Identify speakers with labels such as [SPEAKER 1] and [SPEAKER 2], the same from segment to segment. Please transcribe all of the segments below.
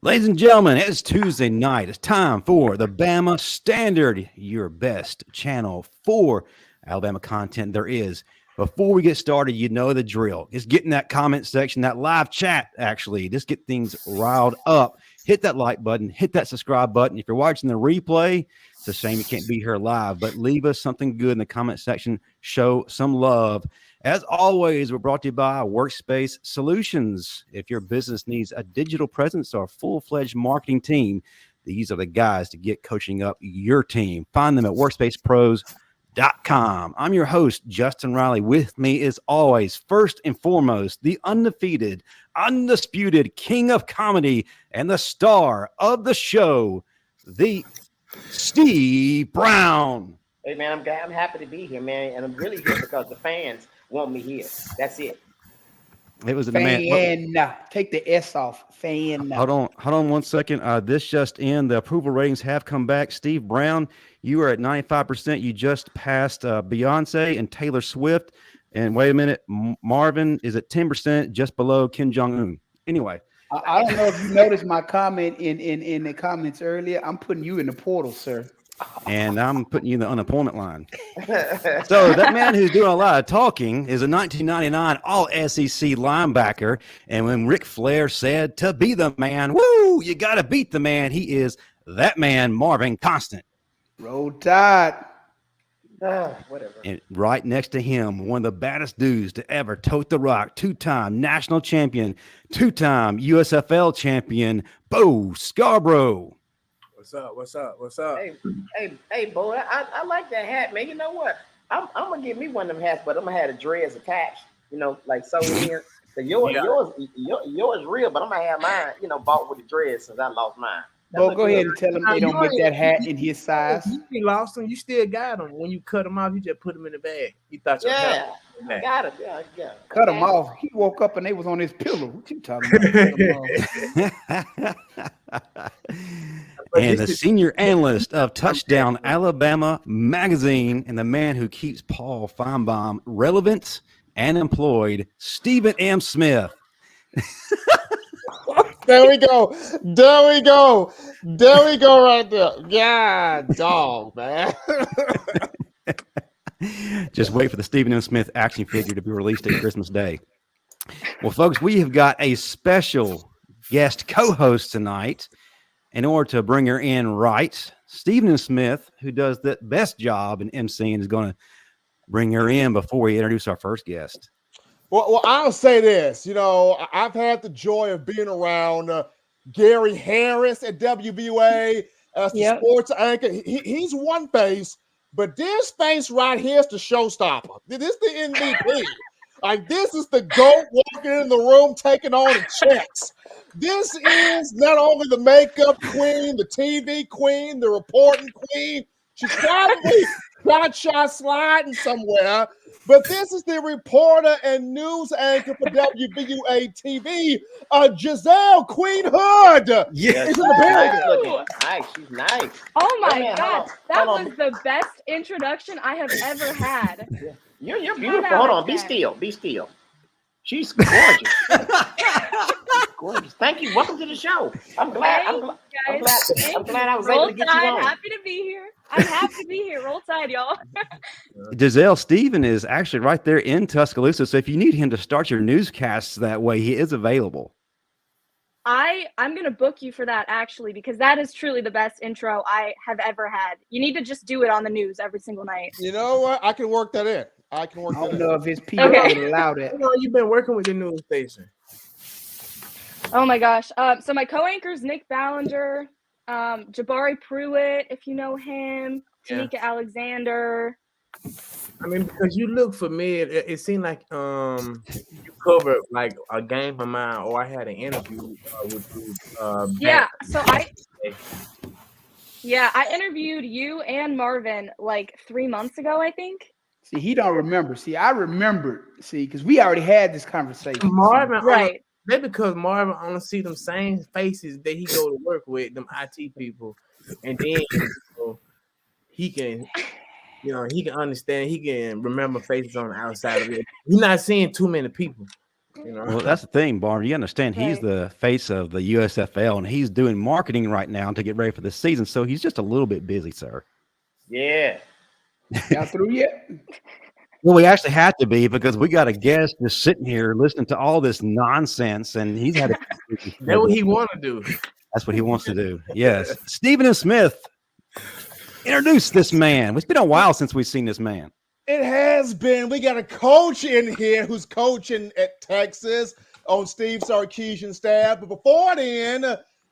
[SPEAKER 1] Ladies and gentlemen, it's Tuesday night. It's time for the Bama Standard, your best channel for Alabama content there is. Before we get started, you know the drill. Just get in that comment section, that live chat, actually. Just get things riled up. Hit that like button, hit that subscribe button. If you're watching the replay, it's a shame you can't be here live, but leave us something good in the comment section. Show some love. As always, we're brought to you by Workspace Solutions. If your business needs a digital presence or a full-fledged marketing team, these are the guys to get coaching up your team. Find them at workspacepros.com. I'm your host, Justin Riley. With me, as always, first and foremost, the undefeated, undisputed king of comedy and the star of the show, the Steve Brown.
[SPEAKER 2] Hey, man, I'm happy to be here, man, and I'm really here because the fans want me here. That's it.
[SPEAKER 1] It was a
[SPEAKER 3] fan.
[SPEAKER 1] demand.
[SPEAKER 3] Take the S off. Fan.
[SPEAKER 1] Hold on 1 second. This just in. The approval ratings have come back. Steve Brown, you are at 95%. You just passed Beyonce and Taylor Swift. And wait a minute, Marvin is at 10%, just below Kim Jong-un. Anyway.
[SPEAKER 3] I don't know if you noticed my comment in the comments earlier. I'm putting you in the portal, sir.
[SPEAKER 1] And I'm putting you in the unemployment line. So that man who's doing a lot of talking is a 1999 All-SEC linebacker. And when Ric Flair said to be the man, woo, you got to beat the man, he is that man, Marvin Constant.
[SPEAKER 3] Roll Tide.
[SPEAKER 2] Whatever.
[SPEAKER 1] And right next to him, one of the baddest dudes to ever tote the rock, two-time national champion, two-time USFL champion, Bo Scarborough.
[SPEAKER 4] What's up?
[SPEAKER 2] Hey, boy, I like that hat, man. You know what? I'm gonna get me one of them hats, but I'm gonna have the dreads attached. You know, like so here. So yours real, but I'm gonna have mine. You know, bought with the dreads since I lost mine.
[SPEAKER 3] Bo, go ahead and tell him they don't make that hat in his size.
[SPEAKER 4] You lost them. You still got them. When you cut them off, you just put them in the bag. You thought you
[SPEAKER 2] I got it. Yeah.
[SPEAKER 3] Cut him off. He woke up and they was on his pillow. What you talking about?
[SPEAKER 1] And the senior analyst of Touchdown Alabama magazine and the man who keeps Paul Feinbaum relevant and employed, Stephen M. Smith.
[SPEAKER 5] There we go right there. God, dog, man.
[SPEAKER 1] Just wait for the Stephen M. Smith action figure to be released at Christmas Day. Well, folks, we have got a special guest co-host tonight. In order to bring her in right, Stephen Smith, who does the best job in emceeing, is going to bring her in before we introduce our first guest.
[SPEAKER 5] Well, I'll say this. You know, I've had the joy of being around Gary Harris at WVUA as the sports anchor. He's one face, but this face right here is the showstopper. This is the MVP. Like, this is the GOAT walking in the room taking all the checks. This is not only the makeup queen, the TV queen, the reporting queen. She's probably got shot sliding somewhere, but this is the reporter and news anchor for WVUA TV, Giselle Queen Hood.
[SPEAKER 1] Yes.
[SPEAKER 5] Is in the building.
[SPEAKER 2] Nice, she's nice.
[SPEAKER 6] Oh my
[SPEAKER 2] man,
[SPEAKER 6] God,
[SPEAKER 2] hold
[SPEAKER 6] that
[SPEAKER 2] on.
[SPEAKER 6] was the best introduction I have ever had.
[SPEAKER 2] You're beautiful. Hold on, be still. She's gorgeous. Gorgeous. Thank you. Welcome to the show. I'm glad I was able to get you on.
[SPEAKER 6] Happy to be here. I'm happy to be here. Roll Tide, y'all.
[SPEAKER 1] Giselle, Stephen is actually right there in Tuscaloosa, so if you need him to start your newscasts that way, he is available.
[SPEAKER 6] I'm going to book you for that, actually, because that is truly the best intro I have ever had. You need to just do it on the news every single night.
[SPEAKER 5] You know what? I can work that in.
[SPEAKER 3] I don't know if his people would allow that.
[SPEAKER 4] You know, you've been working with the news station.
[SPEAKER 6] Oh my gosh. So my co-anchor's Nick Ballinger, Jabari Pruitt, if you know him, Tanika Alexander.
[SPEAKER 4] I mean, because you look familiar, it seemed like you covered like a game of mine, or I had an interview with you.
[SPEAKER 6] I interviewed you and Marvin like 3 months ago, I think.
[SPEAKER 3] See, he don't remember. See, I remember. See, because we already had this conversation.
[SPEAKER 4] Marvin,
[SPEAKER 6] right?
[SPEAKER 4] That's because Marvin only see them same faces that he go to work with, them IT people, and then he can. He can understand. He can remember faces on the outside of it. He's not seeing too many people. You know,
[SPEAKER 1] Well, that's the thing, Barn. You understand he's
[SPEAKER 6] Right.
[SPEAKER 1] the face of the USFL, and he's doing marketing right now to get ready for the season. So he's just a little bit busy, sir.
[SPEAKER 2] Yeah.
[SPEAKER 3] Y'all through yet?
[SPEAKER 1] Well, we actually have to be because we got a guest just sitting here listening to all this nonsense, and he's had a.
[SPEAKER 4] that's what he want to do.
[SPEAKER 1] That's what he wants to do. Yes, Stephen and Smith. Introduce this man. It's been a while since we've seen this man.
[SPEAKER 5] It has been. We got a coach in here who's coaching at Texas on Steve Sarkisian's staff. But before then,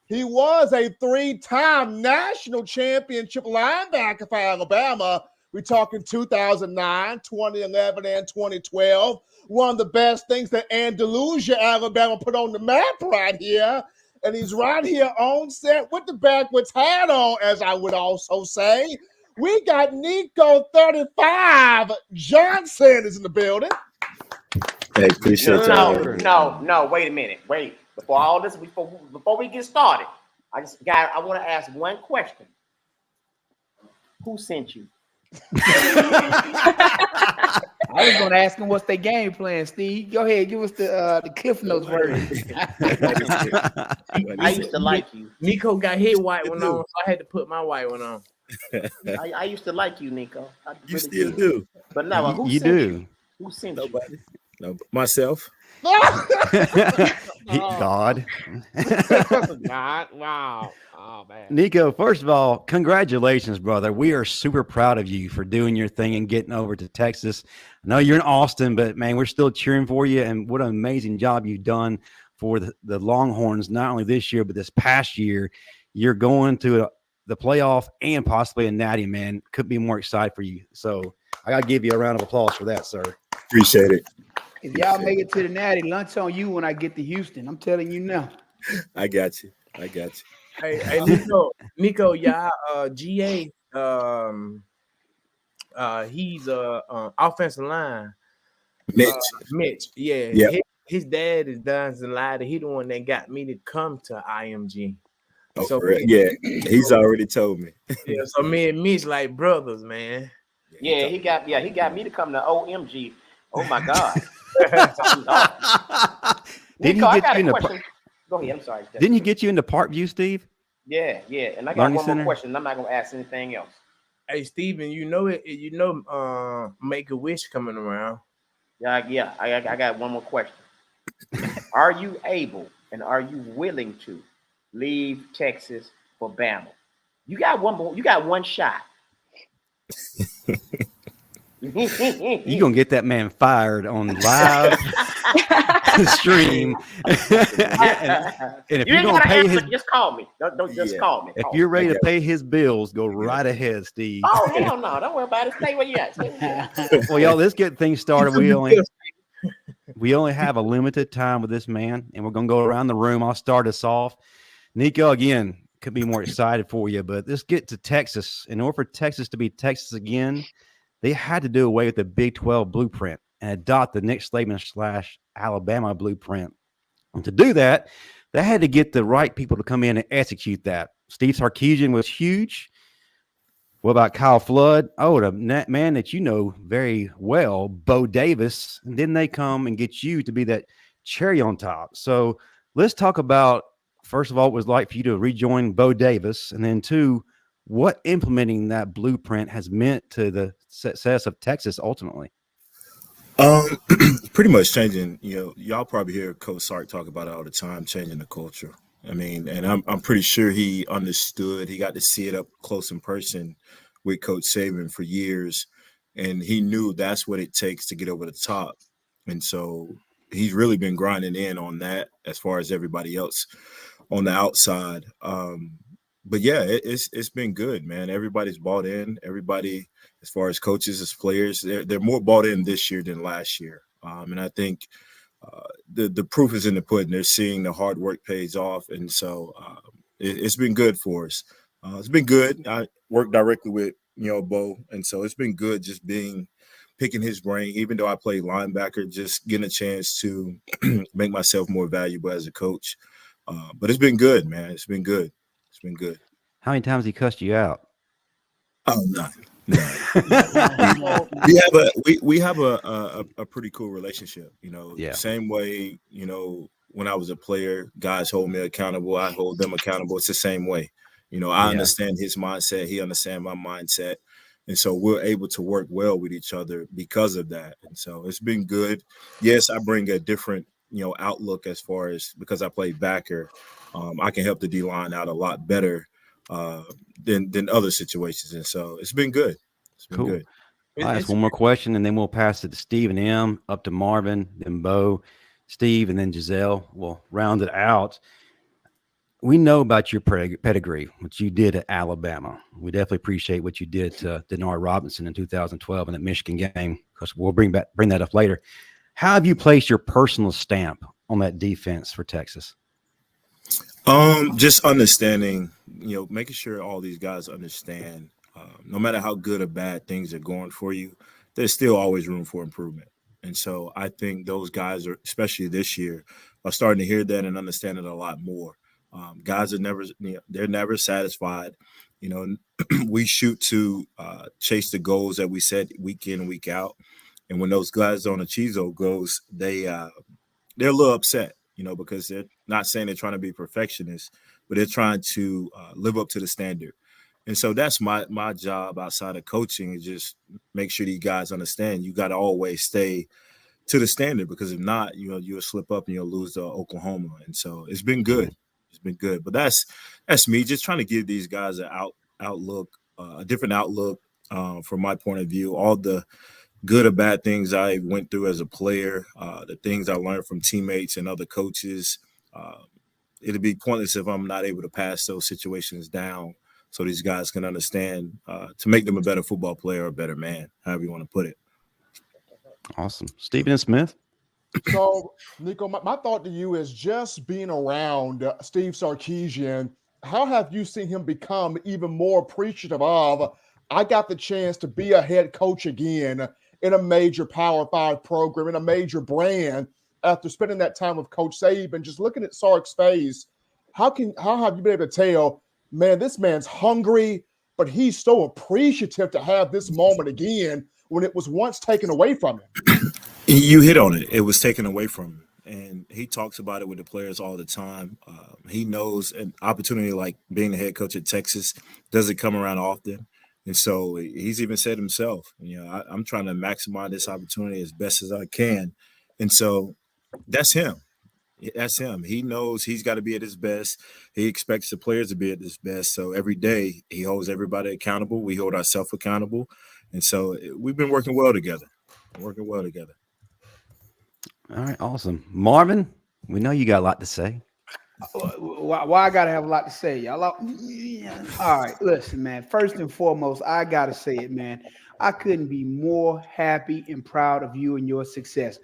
[SPEAKER 5] he was a 3-time national championship linebacker for Alabama. We're talking 2009, 2011, and 2012. One of the best things that Andalusia, Alabama put on the map right here. And he's right here on set with the backwards hat on, as I would also say. We got Nico 35 Johnson is in the building.
[SPEAKER 7] Hey, appreciate y'all.
[SPEAKER 2] No, wait a minute. Wait. Before all this, before we get started, I want to ask one question. Who sent you?
[SPEAKER 3] I was going to ask him what's their game plan, Steve. Go ahead, give us the Cliff Notes version.
[SPEAKER 2] I used to like you.
[SPEAKER 4] Nico got his white one on, so I had to put my white one on.
[SPEAKER 2] I used to like you, Nico. I
[SPEAKER 7] You
[SPEAKER 2] really
[SPEAKER 7] still
[SPEAKER 2] did.
[SPEAKER 7] do.
[SPEAKER 2] But now, who
[SPEAKER 1] You
[SPEAKER 2] sent
[SPEAKER 1] do.
[SPEAKER 2] you? Who sent you?
[SPEAKER 7] Nobody. No, myself.
[SPEAKER 1] God.
[SPEAKER 5] Not, wow. Oh, man.
[SPEAKER 1] Nico, first of all, congratulations, brother. We are super proud of you for doing your thing and getting over to Texas. I know you're in Austin, but, man, we're still cheering for you, and what an amazing job you've done for the Longhorns, not only this year, but this past year. You're going to the playoff and possibly a natty, man. Could be more excited for you. So I got to give you a round of applause for that, sir.
[SPEAKER 7] Appreciate it.
[SPEAKER 3] If y'all make it to the Natty, lunch on you when I get to Houston. I'm telling you now.
[SPEAKER 7] I got you.
[SPEAKER 4] Hey, Nico, y'all, GA, he's offensive line.
[SPEAKER 7] Mitch.
[SPEAKER 4] Yeah.
[SPEAKER 7] Yep.
[SPEAKER 4] His dad is Donson Lider. He the one that got me to come to IMG.
[SPEAKER 7] Oh,
[SPEAKER 4] So
[SPEAKER 7] for real? Yeah, he's already told me.
[SPEAKER 4] Yeah, so me and Mitch like brothers, man.
[SPEAKER 2] Yeah, he got me to come to OMG. Oh my God.
[SPEAKER 1] Didn't
[SPEAKER 2] Nico,
[SPEAKER 1] he
[SPEAKER 2] I
[SPEAKER 1] get
[SPEAKER 2] got
[SPEAKER 1] you
[SPEAKER 2] a
[SPEAKER 1] into
[SPEAKER 2] question. Go ahead. I'm sorry.
[SPEAKER 1] Didn't he get you into Parkview, Steve?
[SPEAKER 2] Yeah. And I got
[SPEAKER 1] Learning
[SPEAKER 2] one
[SPEAKER 1] Center?
[SPEAKER 2] more question. I'm not gonna ask anything else.
[SPEAKER 4] Hey, Steven, Make a Wish coming around.
[SPEAKER 2] Yeah. I got one more question. Are you able and are you willing to leave Texas for Bama? You got one shot.
[SPEAKER 1] You're going to get that man fired on live stream. and if
[SPEAKER 2] You
[SPEAKER 1] you're
[SPEAKER 2] ain't
[SPEAKER 1] going to
[SPEAKER 2] gotta
[SPEAKER 1] pay
[SPEAKER 2] answer,
[SPEAKER 1] his,
[SPEAKER 2] just call me. Don't just call me.
[SPEAKER 1] if
[SPEAKER 2] Call
[SPEAKER 1] you're
[SPEAKER 2] me.
[SPEAKER 1] ready to pay his bills, go right ahead, Steve.
[SPEAKER 2] Oh hell no! Don't worry about it. Stay where you at. Stay where you at.
[SPEAKER 1] Well, y'all, let's get things started. We only have a limited time with this man, and we're going to go around the room. I'll start us off. Nico, again, could be more excited for you, but let's get to Texas. In order for Texas to be Texas again, they had to do away with the Big 12 blueprint and adopt the Nick Saban / Alabama blueprint. And to do that, they had to get the right people to come in and execute that. Steve Sarkisian was huge. What about Kyle Flood? Oh, the man that you know very well, Bo Davis. And then they come and get you to be that cherry on top. So let's talk about, first of all, what it was like for you to rejoin Bo Davis. And then two, what implementing that blueprint has meant to the success of Texas ultimately.
[SPEAKER 7] Pretty much changing, y'all probably hear Coach Sark talk about it all the time, changing the culture. I mean, and I'm pretty sure he understood. He got to see it up close in person with Coach Saban for years, and he knew that's what it takes to get over the top. And so he's really been grinding in on that as far as everybody else on the outside. But yeah, it's been good, man. Everybody's bought in. Everybody, as far as coaches, as players, they're more bought in this year than last year. And I think the proof is in the pudding. They're seeing the hard work pays off, and so it's been good for us. It's been good. I work directly with Bo, and so it's been good just picking his brain. Even though I play linebacker, just getting a chance to make myself more valuable as a coach. But it's been good, man. It's been good. It's been good.
[SPEAKER 1] How many times he cussed you out?
[SPEAKER 7] Oh, none. We have a pretty cool relationship.
[SPEAKER 1] Yeah.
[SPEAKER 7] Same way. When I was a player, guys hold me accountable. I hold them accountable. It's the same way. I understand his mindset. He understands my mindset. And so we're able to work well with each other because of that. And so it's been good. Yes, I bring a different, outlook as far as because I play backer. I can help the D-line out a lot better than other situations. And so it's been good. It's been good.
[SPEAKER 1] I'll ask one more question, and then we'll pass it to Steve and M, up to Marvin, then Bo, Steve, and then Giselle. We'll round it out. We know about your pedigree, what you did at Alabama. We definitely appreciate what you did to Denard Robinson in 2012 in that Michigan game, because we'll bring that up later. How have you placed your personal stamp on that defense for Texas?
[SPEAKER 7] Just understanding, making sure all these guys understand, no matter how good or bad things are going for you, there's still always room for improvement. And so I think those guys are, especially this year, are starting to hear that and understand it a lot more. Guys are they're never satisfied. We shoot to chase the goals that we set week in and week out. And when those guys don't achieve those goals, they're a little upset, because they're not saying they're trying to be perfectionists, but they're trying to live up to the standard. And so that's my job outside of coaching, is just make sure these guys understand you got to always stay to the standard, because if not, you'll slip up and you'll lose to Oklahoma. And so it's been good. It's been good. But that's me just trying to give these guys an outlook, a different outlook from my point of view. All the good or bad things I went through as a player, the things I learned from teammates and other coaches. It'd be pointless if I'm not able to pass those situations down so these guys can understand to make them a better football player or a better man, however you want to put it.
[SPEAKER 1] Awesome. Stephen Smith?
[SPEAKER 5] So, Nico, my thought to you is just being around Steve Sarkisian, how have you seen him become even more appreciative of, I got the chance to be a head coach again in a major Power 5 program, in a major brand, after spending that time with Coach Saban, just looking at Sark's face, how have you been able to tell, man, this man's hungry, but he's so appreciative to have this moment again when it was once taken away from him?
[SPEAKER 7] You hit on it. It was taken away from him. And he talks about it with the players all the time. He knows an opportunity like being the head coach at Texas doesn't come around often. And so he's even said himself, I'm trying to maximize this opportunity as best as I can. And so that's him. That's him. He knows he's got to be at his best. He expects the players to be at his best. So every day he holds everybody accountable. We hold ourselves accountable. And so we've been working well together.
[SPEAKER 1] All right, awesome. Marvin, we know you got a lot to say.
[SPEAKER 3] Why I gotta have a lot to say, y'all? All right, listen, man. First and foremost, I gotta say it, man. I couldn't be more happy and proud of you and your success.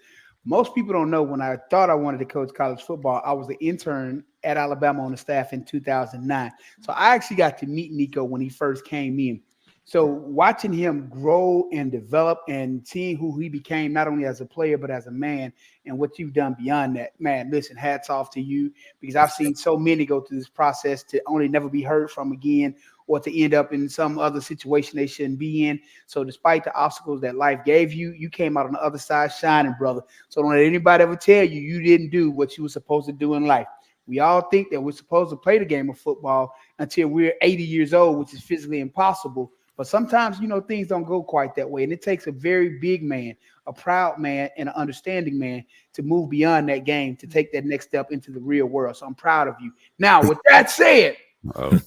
[SPEAKER 3] Most people don't know, when I thought I wanted to coach college football, I was the intern at Alabama on the staff in 2009. So I actually got to meet Nico when he first came in. So watching him grow and develop and seeing who he became, not only as a player, but as a man, and what you've done beyond that, man, listen, hats off to you, because I've seen so many go through this process to only never be heard from again, or to end up in some other situation they shouldn't be in. So despite the obstacles that life gave you, you came out on the other side shining, brother. So don't let anybody ever tell you you didn't do what you were supposed to do in life. We all think that we're supposed to play the game of football until we're 80 years old, which is physically impossible. But sometimes, things don't go quite that way. And it takes a very big man, a proud man, and an understanding man to move beyond that game, to take that next step into the real world. So I'm proud of you. Now, with that said,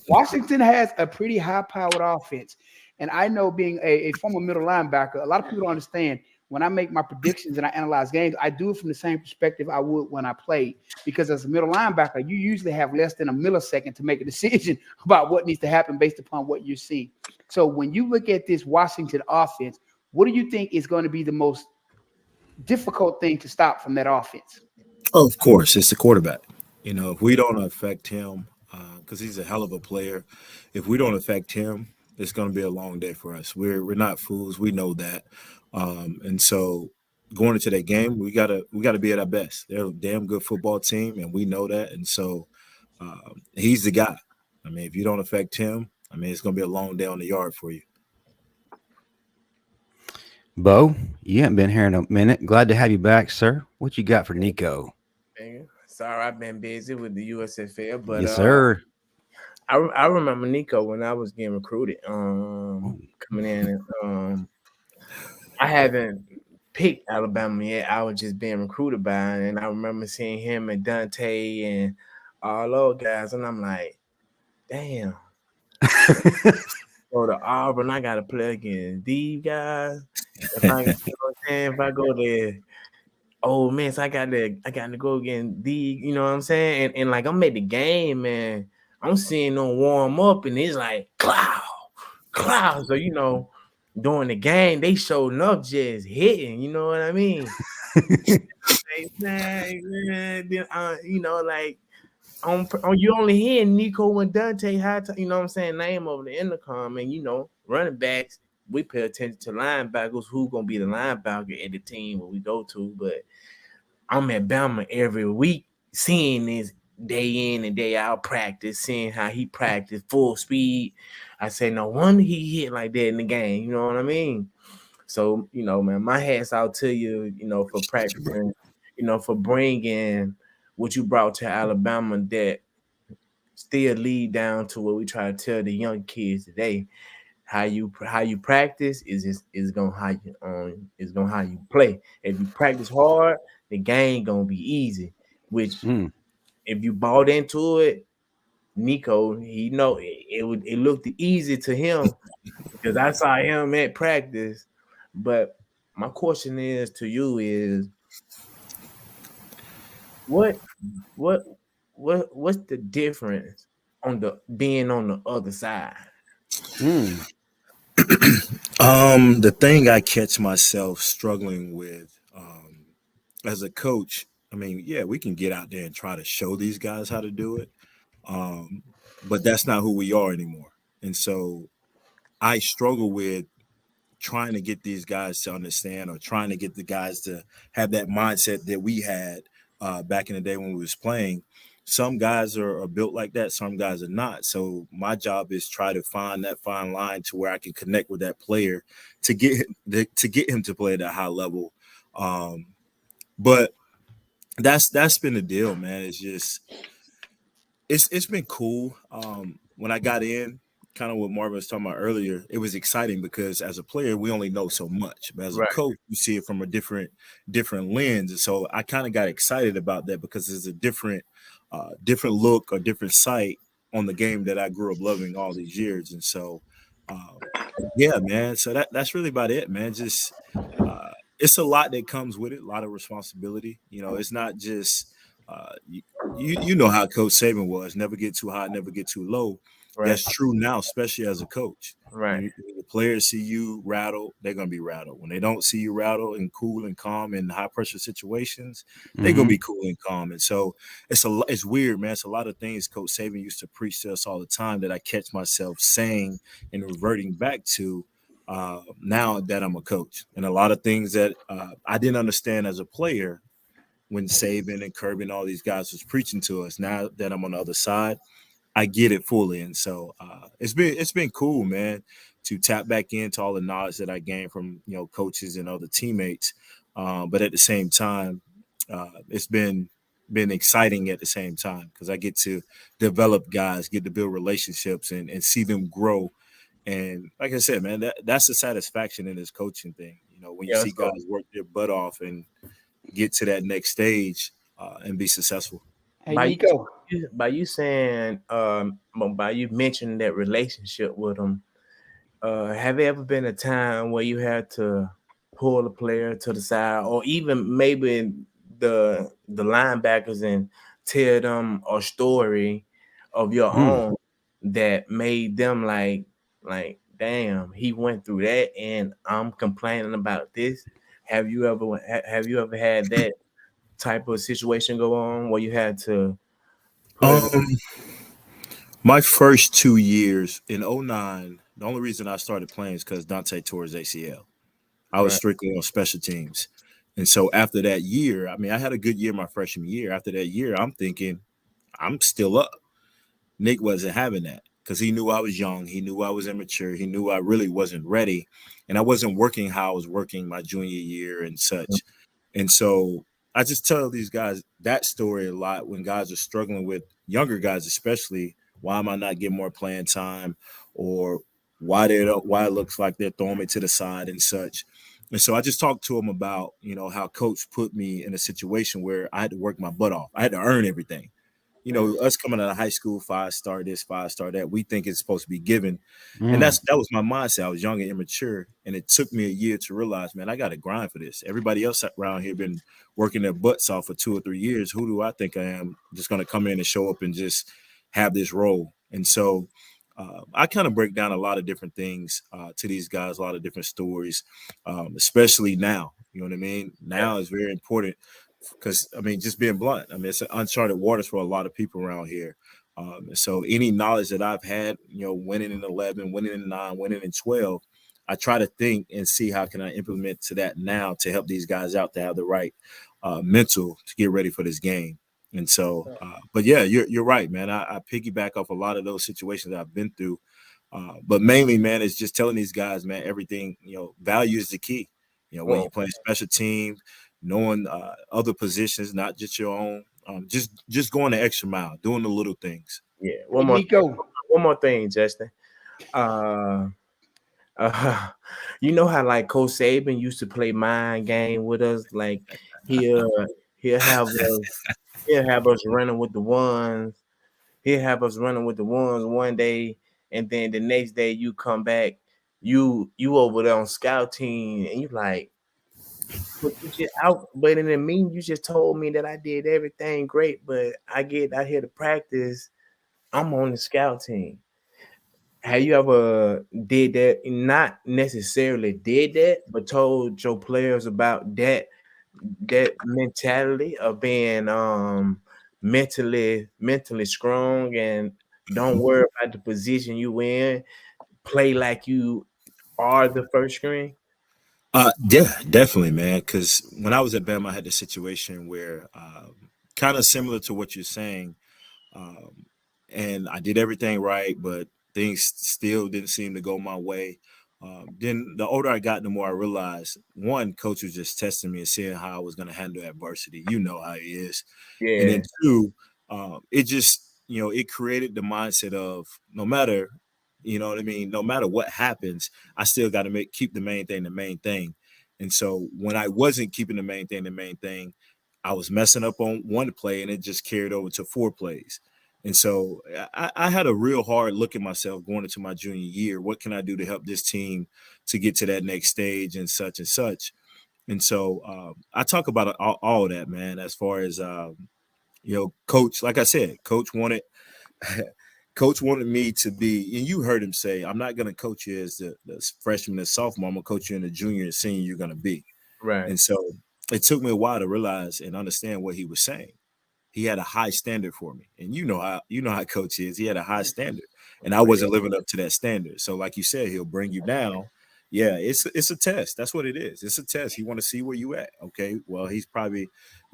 [SPEAKER 3] Washington has a pretty high-powered offense. And I know, being a former middle linebacker, a lot of people don't understand, when I make my predictions and I analyze games, I do it from the same perspective I would when I played. Because as a middle linebacker, you usually have less than a millisecond to make a decision about what needs to happen based upon what you're seeing. So when you look at this Washington offense, what do you think is going to be the most difficult thing to stop from that offense?
[SPEAKER 7] Oh, of course, it's the quarterback. If we don't affect him, because he's a hell of a player, if we don't affect him, it's going to be a long day for us. We're not fools. We know that. And so going into that game, we gotta be at our best. They're a damn good football team, and we know that. And so he's the guy. I mean, if you don't affect him, it's going to be a long day on the yard for you.
[SPEAKER 1] Bo, you haven't been here in a minute. Glad to have you back, sir. What you got for Nico?
[SPEAKER 4] Sorry, I've been busy with the USFL, but
[SPEAKER 1] Yes, sir.
[SPEAKER 4] I remember Nico when I was getting recruited. Coming in, I haven't picked Alabama yet. I was just being recruited by, and I remember seeing him and Dante and all those guys, and I'm like, damn. Go to Auburn, I gotta play against these guys. If I, you know what I'm saying, if I go there, oh man, so I got to go against these, you know what I'm saying? And like I'm at the game, man, I'm seeing them warm up, and it's like cloud. So during the game, they showing up just hitting. You know what I mean? Like on you only hear Nico and Dante you know what I'm saying, name over the intercom, and running backs, we pay attention to linebackers, who gonna be the linebacker at the team where we go to. But I'm at Bama every week seeing this day in and day out practice, seeing how he practiced full speed. I say, no wonder he hit like that in the game. You know what I mean? So, man, my hat's out to you, for practicing, for bringing what you brought to Alabama that still lead down to what we try to tell the young kids today. How you practice is gonna how you play. If you practice hard, the game gonna be easy. Which if you bought into it, Nico, he know it looked easy to him because I saw him at practice. But my question is to you is what's the difference on being on the other side?
[SPEAKER 7] The thing I catch myself struggling with as a coach, I mean, yeah, we can get out there and try to show these guys how to do it, but that's not who we are anymore. And so I struggle with trying to get these guys to understand, or trying to get the guys to have that mindset that we had back in the day when we was playing. Some guys are built like that, some guys are not. So my job is try to find that fine line to where I can connect with that player to get him to play at a high level. But that's been the deal, man. It's just it's been cool. When I got in, kind of what Marvin was talking about earlier, it was exciting because as a player, we only know so much. But as a coach, you see it from a different lens. And so I kind of got excited about that because it's a different look or different sight on the game that I grew up loving all these years. And so, yeah, man. So that's really about it, man. Just it's a lot that comes with it, a lot of responsibility. It's not just you know how Coach Saban was, never get too high, never get too low. Right. That's true now, especially as a coach.
[SPEAKER 4] Right.
[SPEAKER 7] When the players see you rattled, they're gonna be rattled. When they don't see you rattled and cool and calm in high pressure situations, they're gonna be cool and calm. And so it's weird, man. It's a lot of things Coach Saban used to preach to us all the time that I catch myself saying and reverting back to now that I'm a coach. And a lot of things that I didn't understand as a player when Saban and Kirby and all these guys was preaching to us. Now that I'm on the other side, I get it fully. And so it's been cool, man, to tap back into all the knowledge that I gained from, coaches and other teammates. But at the same time, it's been exciting at the same time because I get to develop guys, get to build relationships and see them grow. And like I said, man, that's the satisfaction in this coaching thing. When you see guys work their butt off and get to that next stage and be successful.
[SPEAKER 3] Hey, Nico.
[SPEAKER 4] By you saying, by you mentioning that relationship with them, have there ever been a time where you had to pull a player to the side, or even maybe the linebackers, and tell them a story of your own that made them like, damn, he went through that, and I'm complaining about this? Have you ever had that type of situation go on where you had to?
[SPEAKER 7] My first 2 years in 2009, the only reason I started playing is because Dante tore his ACL. I was strictly on special teams. And so after that year, I mean, I had a good year my freshman year. After that year, I'm thinking I'm still up. Nick wasn't having that. because he knew I was young. He knew I was immature. He knew I really wasn't ready. And I wasn't working how I was working my junior year and such. And so I just tell these guys that story a lot when guys are struggling with younger guys, especially. Why am I not getting more playing time, or why it looks like they're throwing me to the side and such. And so I just talked to them about, how coach put me in a situation where I had to work my butt off. I had to earn everything. Us coming out of high school, 5-star this, 5-star that, we think it's supposed to be given. And that was my mindset. I was young and immature. And it took me a year to realize, man, I got to grind for this. Everybody else around here been working their butts off for 2 or 3 years. Who do I think I am, just going to come in and show up and just have this role? And so I kind of break down a lot of different things to these guys, a lot of different stories, especially now. You know what I mean? Now is very important. Because, just being blunt, it's uncharted waters for a lot of people around here. So any knowledge that I've had, winning in 11, winning in 9, winning in 12, I try to think and see how can I implement to that now to help these guys out to have the right mental to get ready for this game. And so, but yeah, you're right, man. I piggyback off a lot of those situations that I've been through. But mainly, man, it's just telling these guys, man, everything, value is the key. When you play special teams, knowing other positions, not just your own, just going the extra mile, doing the little things.
[SPEAKER 4] Yeah. One more thing, Justin. You know how like Coach Saban used to play mind game with us? Like he'll have us running with the ones. He'll have us running with the ones one day, and then the next day you come back, you over there on scout team, and you like, but in the mean, you just told me that I did everything great, but I get out here to practice, I'm on the scout team. Have you ever did that? Not necessarily did that, but told your players about that mentality of being mentally strong, and don't worry about the position you in. Play like you are the first string.
[SPEAKER 7] Yeah, definitely, man. Because when I was at Bama, I had the situation where kind of similar to what you're saying. And I did everything right, but things still didn't seem to go my way. Then the older I got, the more I realized, one, coach was just testing me and seeing how I was going to handle adversity. You know how he is.
[SPEAKER 4] Yeah.
[SPEAKER 7] And then two, it just, it created the mindset of no matter, no matter what happens, I still got to keep the main thing. And so when I wasn't keeping the main thing, I was messing up on one play and it just carried over to 4 plays. And so I had a real hard look at myself going into my junior year. What can I do to help this team to get to that next stage and such and such? And so I talk about all of that, man, as far as, coach, like I said, coach wanted me to be, and you heard him say, I'm not going to coach you as the freshman and sophomore. I'm going to coach you in the junior and senior you're going to be.
[SPEAKER 4] Right.
[SPEAKER 7] And so it took me a while to realize and understand what he was saying. He had a high standard for me. And you know how coach is. He had a high standard. And I wasn't living up to that standard. So like you said, he'll bring you down. Yeah, it's a test. That's what it is. It's a test. He want to see where you at. Okay, well, he's probably,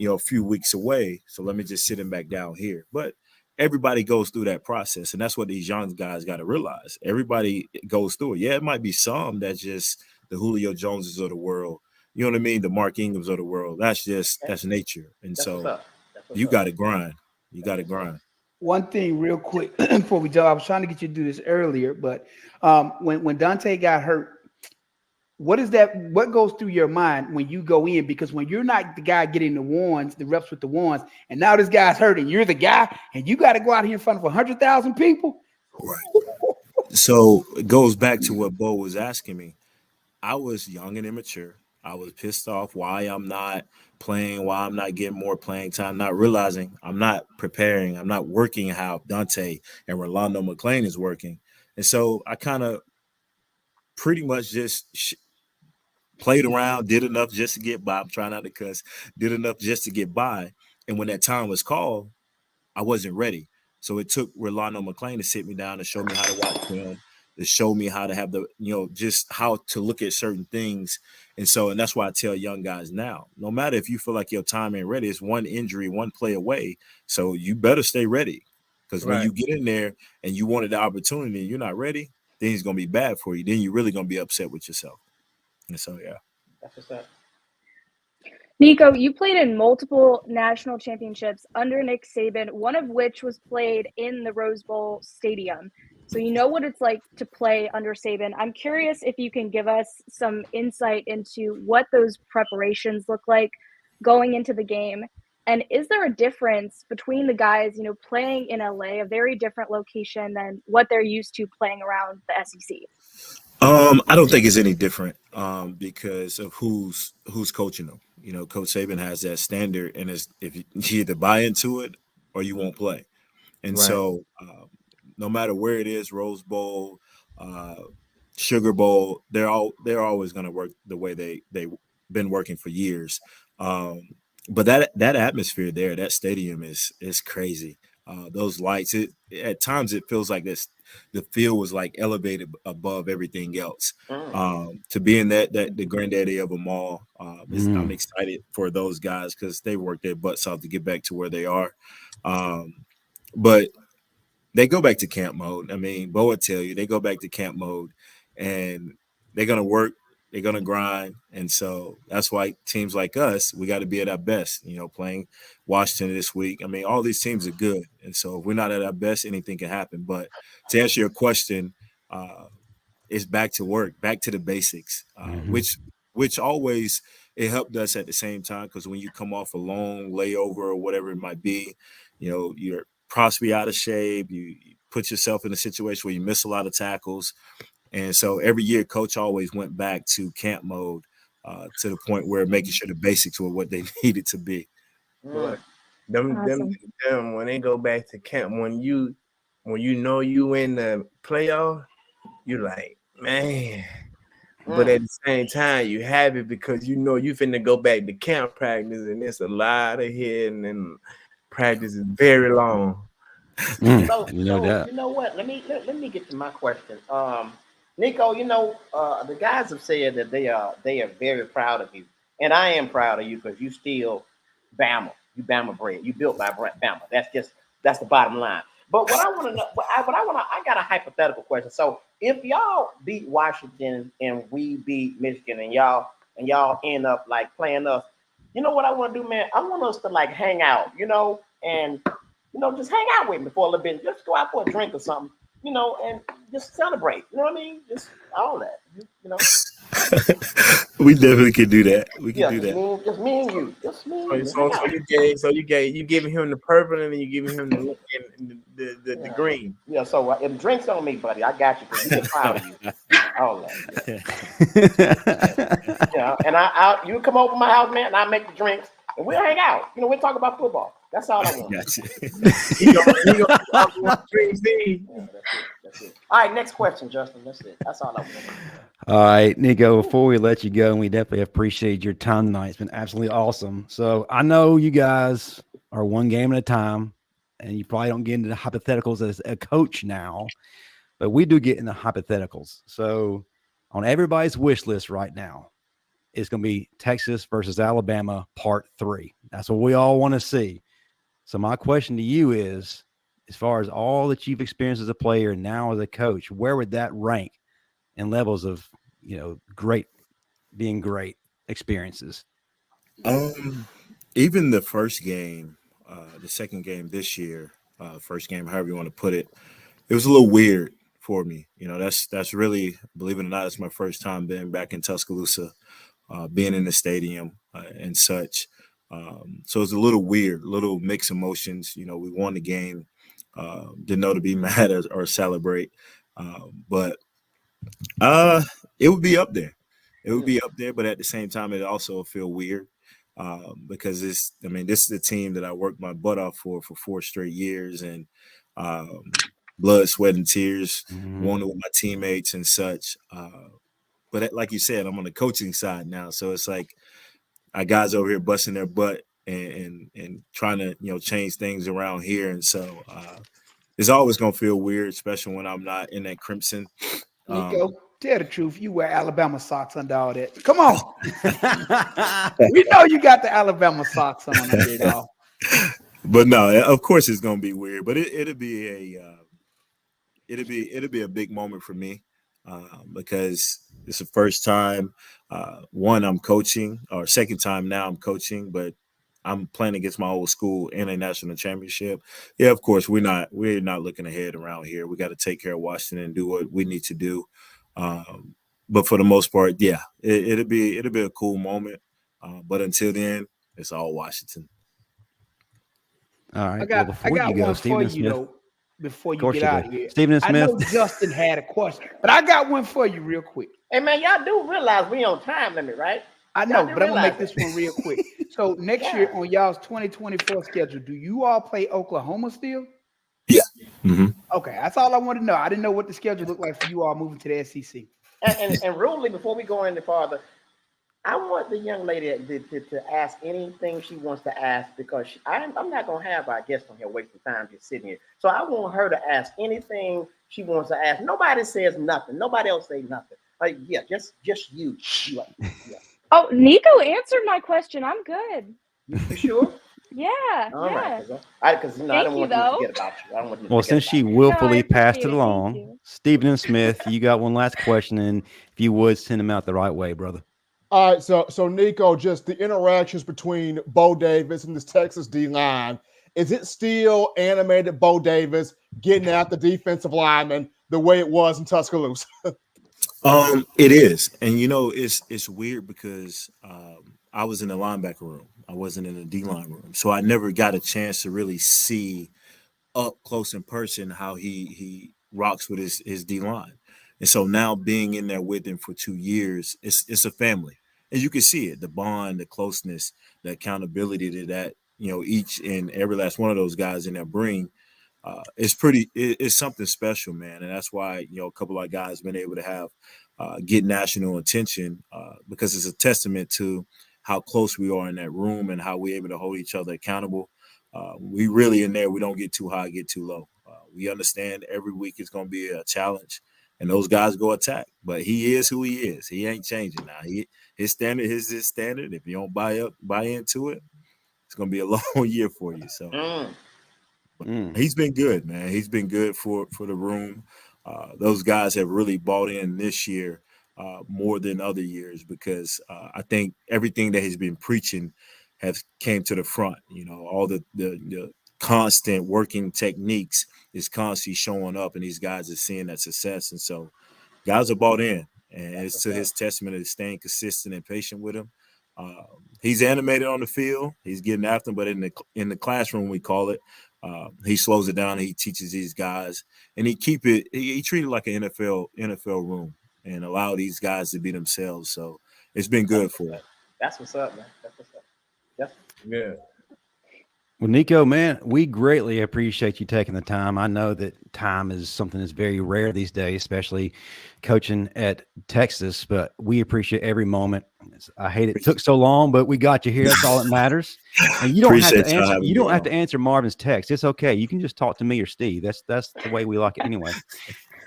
[SPEAKER 7] a few weeks away. So let me just sit him back down here. But everybody goes through that process. And that's what these young guys got to realize. Everybody goes through it. Yeah, it might be some that just the Julio Joneses of the world. You know what I mean? The Mark Ingrams of the world. That's nature. And so you got to grind. You got to grind.
[SPEAKER 3] One thing real quick before we go, I was trying to get you to do this earlier, but when Dante got hurt, what goes through your mind when you go in? Because when you're not the guy getting the reps with the ones, and now this guy's hurt and you're the guy and you got to go out here in front of 100,000 people.
[SPEAKER 7] Right. So it goes back to what Bo was asking me. I was young and immature. I was pissed off why I'm not playing, why I'm not getting more playing time, not realizing I'm not preparing, I'm not working how Dante and Rolando McClain is working. And so I kind of pretty much just played around, did enough just to get by. I'm trying not to cuss, did enough just to get by. And when that time was called, I wasn't ready. So it took Rolando McClain to sit me down and show me how to watch film, to show me how to have the, just how to look at certain things. And that's why I tell young guys now, no matter if you feel like your time ain't ready, it's one injury, one play away. So you better stay ready. Because when you get in there and you wanted the opportunity and you're not ready, then it's going to be bad for you. Then you're really going to be upset with yourself. And so, yeah.
[SPEAKER 2] That's what's up.
[SPEAKER 6] Nico, you played in multiple national championships under Nick Saban, one of which was played in the Rose Bowl Stadium. So you know what it's like to play under Saban. I'm curious if you can give us some insight into what those preparations look like going into the game. And is there a difference between the guys, you know, playing in LA, a very different location than what they're used to playing around the SEC?
[SPEAKER 7] I don't think it's any different because of who's coaching them. You know, Coach Saban has that standard, and if you either buy into it or you won't play. And so no matter where it is, Rose Bowl, Sugar Bowl, they're always going to work the way they've been working for years. But that atmosphere there, that stadium is crazy. Those lights, at times it feels like the field was like elevated above everything else. To be in the granddaddy of them all, I'm excited for those guys because they worked their butts off to get back to where they are. But they go back to camp mode. I mean, Bo would tell you they go back to camp mode, and they're gonna work. They're going to grind. And so that's why teams like us, we got to be at our best, you know, playing Washington this week. I mean, all these teams are good. And so if we're not at our best, anything can happen. But to answer your question, it's back to work, back to the basics, which always it helped us at the same time because when you come off a long layover or whatever it might be, you know, you're possibly out of shape. You put yourself in a situation where you miss a lot of tackles. And so every year, Coach always went back to camp mode to the point where making sure the basics were what they needed to be.
[SPEAKER 4] Them when they go back to camp, when you know you in the playoff, you like, man. But at the same time, you have it because you know you finna go back to camp practice, and it's a lot of hitting, and practice is very long.
[SPEAKER 2] So you know what? Let me get to my question. Nico, you know, the guys have said that they are very proud of you, and I am proud of you because you still Bama. You Bama bred. You built by Bama. That's the bottom line. But what I want to know, I got a hypothetical question. So if y'all beat Washington and we beat Michigan, and y'all end up like playing us, you know what I want to do, man? I want us to like hang out, you know, and you know, just hang out with me for a little bit. Just go out for a drink or something. You know, and just celebrate. You know what I mean? Just all that. You know.
[SPEAKER 7] We definitely can do that. We can do that.
[SPEAKER 2] Just me and you. Just me and
[SPEAKER 4] you. So you giving him the purple and then you giving him the green.
[SPEAKER 2] Yeah. So if drinks on me, buddy, I got you. Cause we get proud of you. All that. Yeah. And you come over to my house, man, and I make the drinks, and we'll hang out. You know, we'll talk about football. That's all I want.
[SPEAKER 7] Gotcha.
[SPEAKER 2] That's it. All right, next question, Justin. That's it. That's all I want.
[SPEAKER 1] All right, Nico, before we let you go, and we definitely appreciate your time tonight. It's been absolutely awesome. So I know you guys are one game at a time, and you probably don't get into the hypotheticals as a coach now, but we do get into hypotheticals. So on everybody's wish list right now, it's going to be Texas versus Alabama part 3. That's what we all want to see. So my question to you is, as far as all that you've experienced as a player and now as a coach, where would that rank in levels of, you know, great experiences?
[SPEAKER 7] Even the first game, the second game this year, first game, however you want to put it, it was a little weird for me. You know, that's really, believe it or not, it's my first time being back in Tuscaloosa, being in the stadium and such. So it's a little weird, little mixed emotions. You know, we won the game, didn't know to be mad or celebrate, but it would be up there. It would be up there, but at the same time, it also feel weird because this is the team that I worked my butt off for 4 straight years, and blood, sweat, and tears, won it with my teammates and such. But like you said, I'm on the coaching side now, so it's like I guys over here busting their butt and trying to, you know, change things around here, and so it's always gonna feel weird, especially when I'm not in that crimson.
[SPEAKER 3] Nico, tell the truth. You wear Alabama socks under all that. Come on. We know you got the Alabama socks on under it all.
[SPEAKER 7] But no, of course it's gonna be weird. But it'll be a big moment for me because it's the first time one I'm coaching, or second time now I'm coaching, but I'm playing against my old school in a national championship. Yeah, of course we're not looking ahead around here. We got to take care of Washington and do what we need to do. But for the most part, yeah, it'll be a cool moment. But until then, it's all Washington.
[SPEAKER 1] All right.
[SPEAKER 3] I got
[SPEAKER 1] Before you
[SPEAKER 3] one
[SPEAKER 1] go,
[SPEAKER 3] for
[SPEAKER 1] Stephen
[SPEAKER 3] you
[SPEAKER 1] Smith.
[SPEAKER 3] though. Before
[SPEAKER 1] Of
[SPEAKER 3] you
[SPEAKER 1] course
[SPEAKER 3] get
[SPEAKER 1] you
[SPEAKER 3] out
[SPEAKER 1] do.
[SPEAKER 3] of here,
[SPEAKER 1] Stephen
[SPEAKER 3] I
[SPEAKER 1] Smith.
[SPEAKER 3] know Justin had a question, but I got one for you real quick.
[SPEAKER 2] Hey man, y'all do realize we on time limit, right?
[SPEAKER 3] I know,
[SPEAKER 2] Y'all do
[SPEAKER 3] but I'm gonna make
[SPEAKER 2] realize
[SPEAKER 3] this one real quick. So next year on y'all's 2024 schedule, do you all play Oklahoma still?
[SPEAKER 7] Yeah. Mm-hmm.
[SPEAKER 3] Okay, that's all I wanted to know. I didn't know what the schedule looked like for you all moving to the SEC.
[SPEAKER 2] And rudely, before we go any farther, I want the young lady to ask anything she wants to ask, because I'm not going to have our guest on here wasting time just sitting here. So I want her to ask anything she wants to ask. Nobody says nothing. Nobody else say nothing. Like, yeah, just you. Yeah.
[SPEAKER 6] Oh, Nico answered my question. I'm good.
[SPEAKER 2] You sure?
[SPEAKER 6] Yeah.
[SPEAKER 2] All
[SPEAKER 6] yeah.
[SPEAKER 2] right, because I don't want you to forget about you. I don't want you to
[SPEAKER 1] Well,
[SPEAKER 2] forget
[SPEAKER 1] since
[SPEAKER 2] about
[SPEAKER 1] she
[SPEAKER 2] you.
[SPEAKER 1] willfully
[SPEAKER 6] No, I
[SPEAKER 1] passed it
[SPEAKER 6] appreciate it.
[SPEAKER 1] along,
[SPEAKER 6] Thank you.
[SPEAKER 1] Stephen Smith, you got one last question, and if you would send him out the right way, brother.
[SPEAKER 5] All right, so Nico, just the interactions between Bo Davis and this Texas D line, is it still animated Bo Davis getting at the defensive lineman the way it was in Tuscaloosa?
[SPEAKER 7] It is, and it's weird because I was in the linebacker room. I wasn't in the D line room, so I never got a chance to really see up close in person how he rocks with his D line. And so now being in there with him for 2 years, it's a family, and you can see it, the bond, the closeness, the accountability that each and every last one of those guys in there bring. It's something special, man, and that's why a couple of guys been able to have get national attention because it's a testament to how close we are in that room and how we're able to hold each other accountable. We really in there. We don't get too high, get too low. We understand every week is going to be a challenge, and those guys go attack. But he is who he is. He ain't changing now. His standard is his standard. If you don't buy into it, it's going to be a long year for you. So. He's been good, man. He's been good for the room. Those guys have really bought in this year more than other years because I think everything that he's been preaching has came to the front. All the constant working techniques is constantly showing up, and these guys are seeing that success. And so guys are bought in, and it's to his testament of staying consistent and patient with him. He's animated on the field. He's getting after him, but in the classroom, we call it, he slows it down. He teaches these guys, and he treat it like an NFL room and allow these guys to be themselves. So it's been good for him.
[SPEAKER 2] That's what's up, man. That's what's up. That's
[SPEAKER 4] Yeah.
[SPEAKER 1] Well, Nico, man, we greatly appreciate you taking the time. I know that time is something that's very rare these days, especially coaching at Texas, but we appreciate every moment. I hate it took so long, but we got you here. That's all that matters. And you don't have to answer. You don't have to answer Marvin's text. It's okay. You can just talk to me or Steve. That's the way we like it anyway.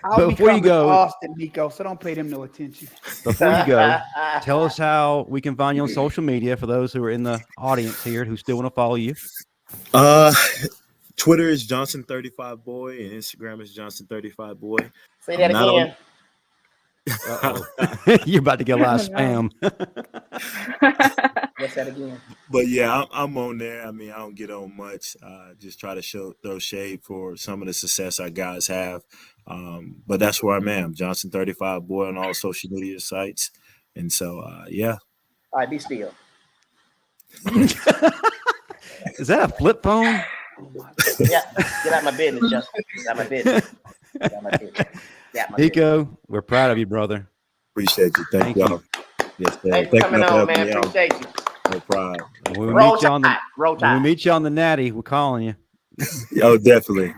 [SPEAKER 3] But before you go, Austin, Nico, so don't pay them no attention.
[SPEAKER 1] Before you go, tell us how we can find you on social media for those who are in the audience here who still want to follow you.
[SPEAKER 7] Twitter is Johnson35boy and Instagram is Johnson35boy.
[SPEAKER 2] Say that again.
[SPEAKER 1] You're about to get a lot of spam.
[SPEAKER 2] What's that again?
[SPEAKER 7] But yeah, I'm on there. I mean, I don't get on much. Just try to throw shade for some of the success our guys have. But that's where I'm at. Johnson35boy on all social media sites. And so, yeah.
[SPEAKER 2] All right, be still.
[SPEAKER 1] Is that a flip phone?
[SPEAKER 2] Yeah, get out of my business, Justin. Get out of my business. Get out of my business.
[SPEAKER 1] Nico, we're proud of you, brother.
[SPEAKER 7] Appreciate you. Thank y'all.
[SPEAKER 2] Yes, thanks for coming on, man. Appreciate you.
[SPEAKER 7] No problem.
[SPEAKER 1] When we meet you on the Natty, we're calling you.
[SPEAKER 7] Oh, definitely.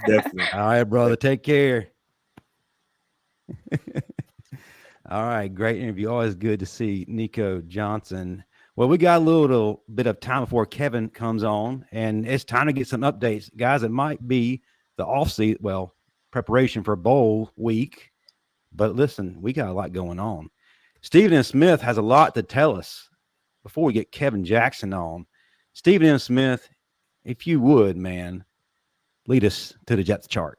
[SPEAKER 1] All right, brother. Take care. All right, great interview. Always good to see Nico Johnson. Well, we got a little bit of time before Kevin comes on, and it's time to get some updates. Guys, it might be the offseason, preparation for bowl week. But listen, we got a lot going on. Stephen Smith has a lot to tell us before we get Kevin Jackson on. Stephen Smith if you would, man, lead us to the depth chart.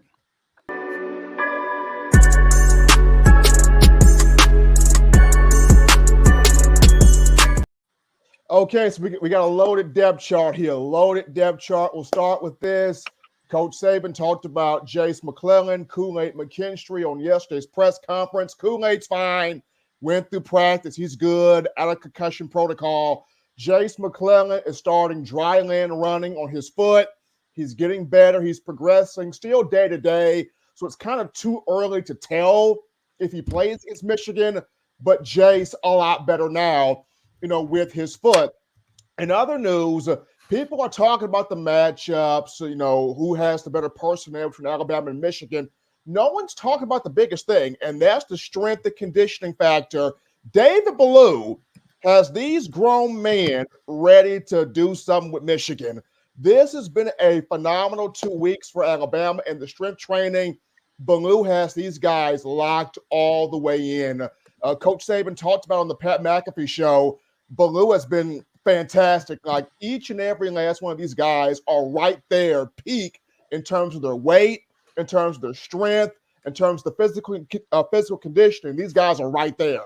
[SPEAKER 5] Okay, so we got a loaded depth chart here. Loaded depth chart. We'll start with this. Coach Saban talked about Jace McClellan, Kool-Aid McKinstry on yesterday's press conference. Kool-Aid's fine. Went through practice. He's good. Out of concussion protocol. Jace McClellan is starting dry land running on his foot. He's getting better. He's progressing. Still day to day. So it's kind of too early to tell if he plays against Michigan. But Jace a lot better now, with his foot. In other news, people are talking about the matchups, who has the better personnel between Alabama and Michigan. No one's talking about the biggest thing, and that's the strength and conditioning factor. David Ballou has these grown men ready to do something with Michigan. This has been a phenomenal 2 weeks for Alabama and the strength training. Ballou has these guys locked all the way in. Coach Saban talked about on the Pat McAfee show, Ballou has been fantastic. Like each and every last one of these guys are right there, peak in terms of their weight, in terms of their strength, in terms of the physical conditioning. These guys are right there.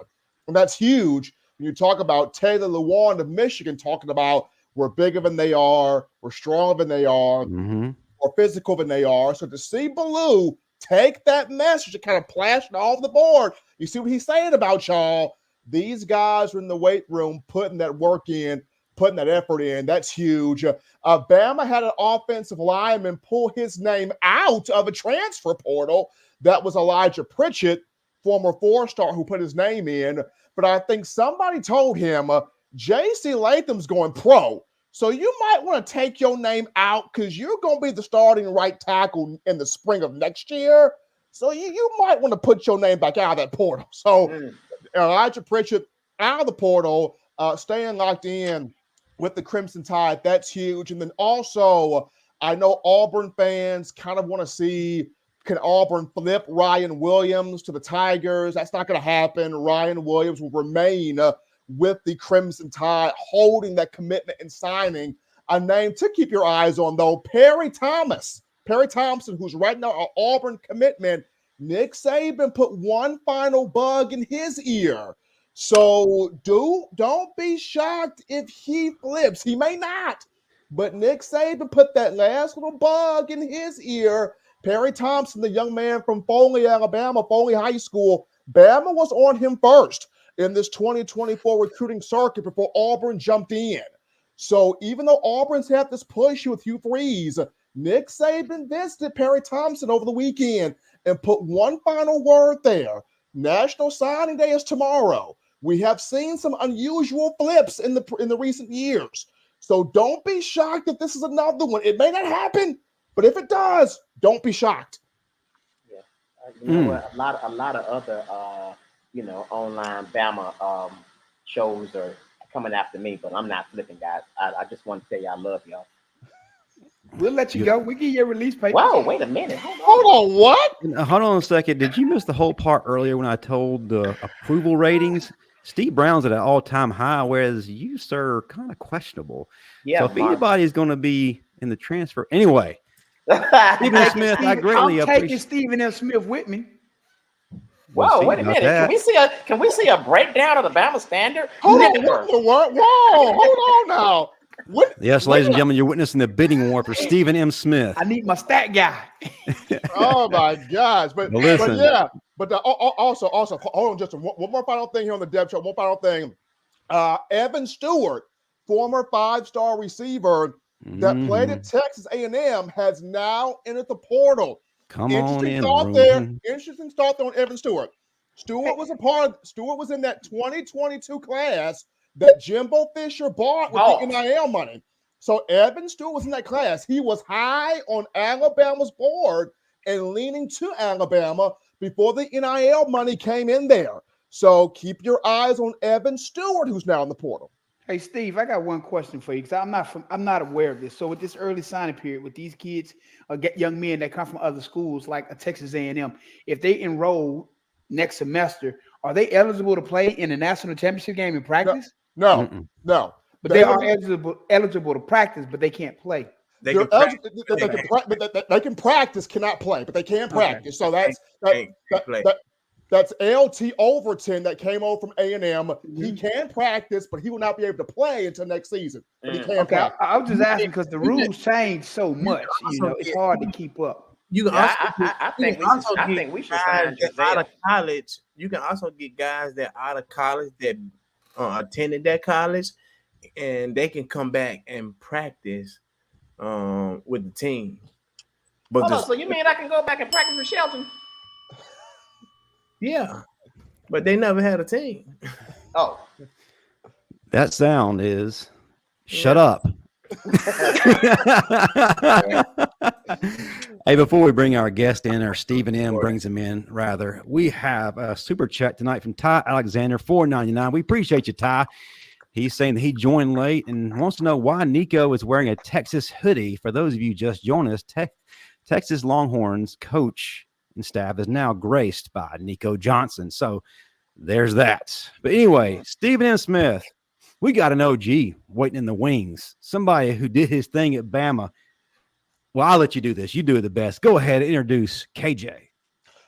[SPEAKER 5] And that's huge when you talk about Taylor Lewan of Michigan talking about we're bigger than they are, we're stronger than they are, or physical than they are. So to see Ballou take that message and kind of plash it all over the board, you see what he's saying about y'all. These guys are in the weight room putting that work in, putting that effort in. That's huge. Bama had an offensive lineman pull his name out of a transfer portal. That was Elijah Pritchett, former four-star who put his name in. But I think somebody told him, J.C. Latham's going pro. So you might want to take your name out because you're going to be the starting right tackle in the spring of next year. So you might want to put your name back out of that portal. So Elijah Pritchett out of the portal, staying locked in with the Crimson Tide. That's huge. And then also, I know Auburn fans kind of want to see, can Auburn flip Ryan Williams to the Tigers? That's not going to happen. Ryan Williams will remain with the Crimson Tide, holding that commitment and signing. A name to keep your eyes on, though, Perry Thompson, who's right now an Auburn commitment. Nick Saban put one final bug in his ear. So don't be shocked if he flips. He may not. But Nick Saban put that last little bug in his ear. Perry Thompson, the young man from Foley, Alabama, Foley High School, Bama was on him first in this 2024 recruiting circuit before Auburn jumped in. So even though Auburn's had this push with Hugh Freeze, Nick Saban visited Perry Thompson over the weekend and put one final word there. National Signing Day is tomorrow. We have seen some unusual flips in the recent years. So don't be shocked if this is another one. It may not happen, but if it does, don't be shocked.
[SPEAKER 2] Yeah, you know what? A lot of other online Bama shows are coming after me, but I'm not flipping, guys. I just want to tell you I love y'all.
[SPEAKER 3] We'll let you go. We get your release paper.
[SPEAKER 2] Whoa, wait a minute.
[SPEAKER 5] Hold on, what?
[SPEAKER 1] Hold on a second. Did you miss the whole part earlier when I told the approval ratings? Steve Brown's at an all-time high, whereas you, sir, are kind of questionable.
[SPEAKER 2] Yeah,
[SPEAKER 1] so if anybody is going to be in the transfer, anyway, Stephen M. Smith, I greatly
[SPEAKER 3] I'm taking
[SPEAKER 1] appreciate.
[SPEAKER 3] Stephen M. Smith with me.
[SPEAKER 2] Whoa, wait a minute. Can we see a breakdown of the Bama Standard?
[SPEAKER 5] Hold on, what? Whoa, hold on now.
[SPEAKER 1] Yes, ladies and gentlemen, you're witnessing the bidding war for Stephen M. Smith.
[SPEAKER 3] I need my stat guy.
[SPEAKER 5] Oh my gosh! But
[SPEAKER 1] listen.
[SPEAKER 5] Also, hold on, Justin. One more final thing here on the depth chart. One final thing. Evan Stewart, former 5-star receiver that played at Texas A&M, has now entered the portal. Interesting thought there on Evan Stewart. Stewart was in that 2022 class that Jimbo Fisher bought with the NIL money. So Evan Stewart was in that class. He was high on Alabama's board and leaning to Alabama before the NIL money came in there. So keep your eyes on Evan Stewart, who's now in the portal.
[SPEAKER 3] Hey, Steve, I got one question for you because I'm not aware of this. So with this early signing period, with these kids, young men that come from other schools like a Texas A&M, if they enroll next semester, are they eligible to play in the national championship game in practice?
[SPEAKER 5] No.
[SPEAKER 3] But they are eligible to practice, but they can't play.
[SPEAKER 4] They
[SPEAKER 5] They're
[SPEAKER 4] can
[SPEAKER 5] they can practice, cannot play, but they can practice. So that's
[SPEAKER 4] play.
[SPEAKER 5] that's LT Overton that came over from A&M. He can practice, but he will not be able to play until next season. But he can
[SPEAKER 3] Okay,
[SPEAKER 5] practice.
[SPEAKER 3] I was just asking because the rules change so much. You know, it's hard to keep up.
[SPEAKER 4] You can
[SPEAKER 2] I think we should sign
[SPEAKER 4] out of college. You can also get guys that out of college that attended that college, and they can come back and practice with the team. But
[SPEAKER 2] so you mean I can go back and practice with Shelton?
[SPEAKER 4] Yeah, but they never had a team.
[SPEAKER 2] Oh,
[SPEAKER 1] that sound is shut up. Hey, before we bring our guest in, or Stephen M brings him in, rather, we have a super chat tonight from Ty Alexander, $4.99. We appreciate you, Ty. He's saying that he joined late and wants to know why Nico is wearing a Texas hoodie. For those of you just joining us, Texas Longhorns coach and staff is now graced by Nico Johnson. So there's that. But anyway, Stephen M. Smith, we got an OG waiting in the wings, somebody who did his thing at Bama. Well, I'll let you do this. You do it the best. Go ahead and introduce KJ.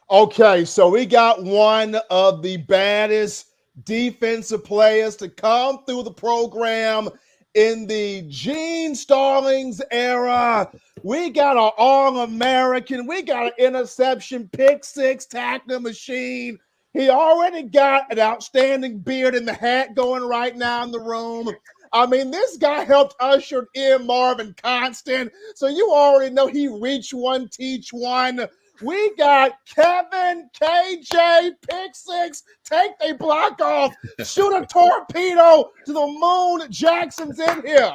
[SPEAKER 5] Okay, so we got one of the baddest defensive players to come through the program in the Gene Stallings era. We got an All-American. We got an interception, pick six, tackle machine. He already got an outstanding beard and the hat going right now in the room. I mean, this guy helped usher in Marvin Constant. So you already know he reach one, teach one. We got Kevin, KJ, pick six, take a block off, shoot a torpedo to the moon. Jackson's in here.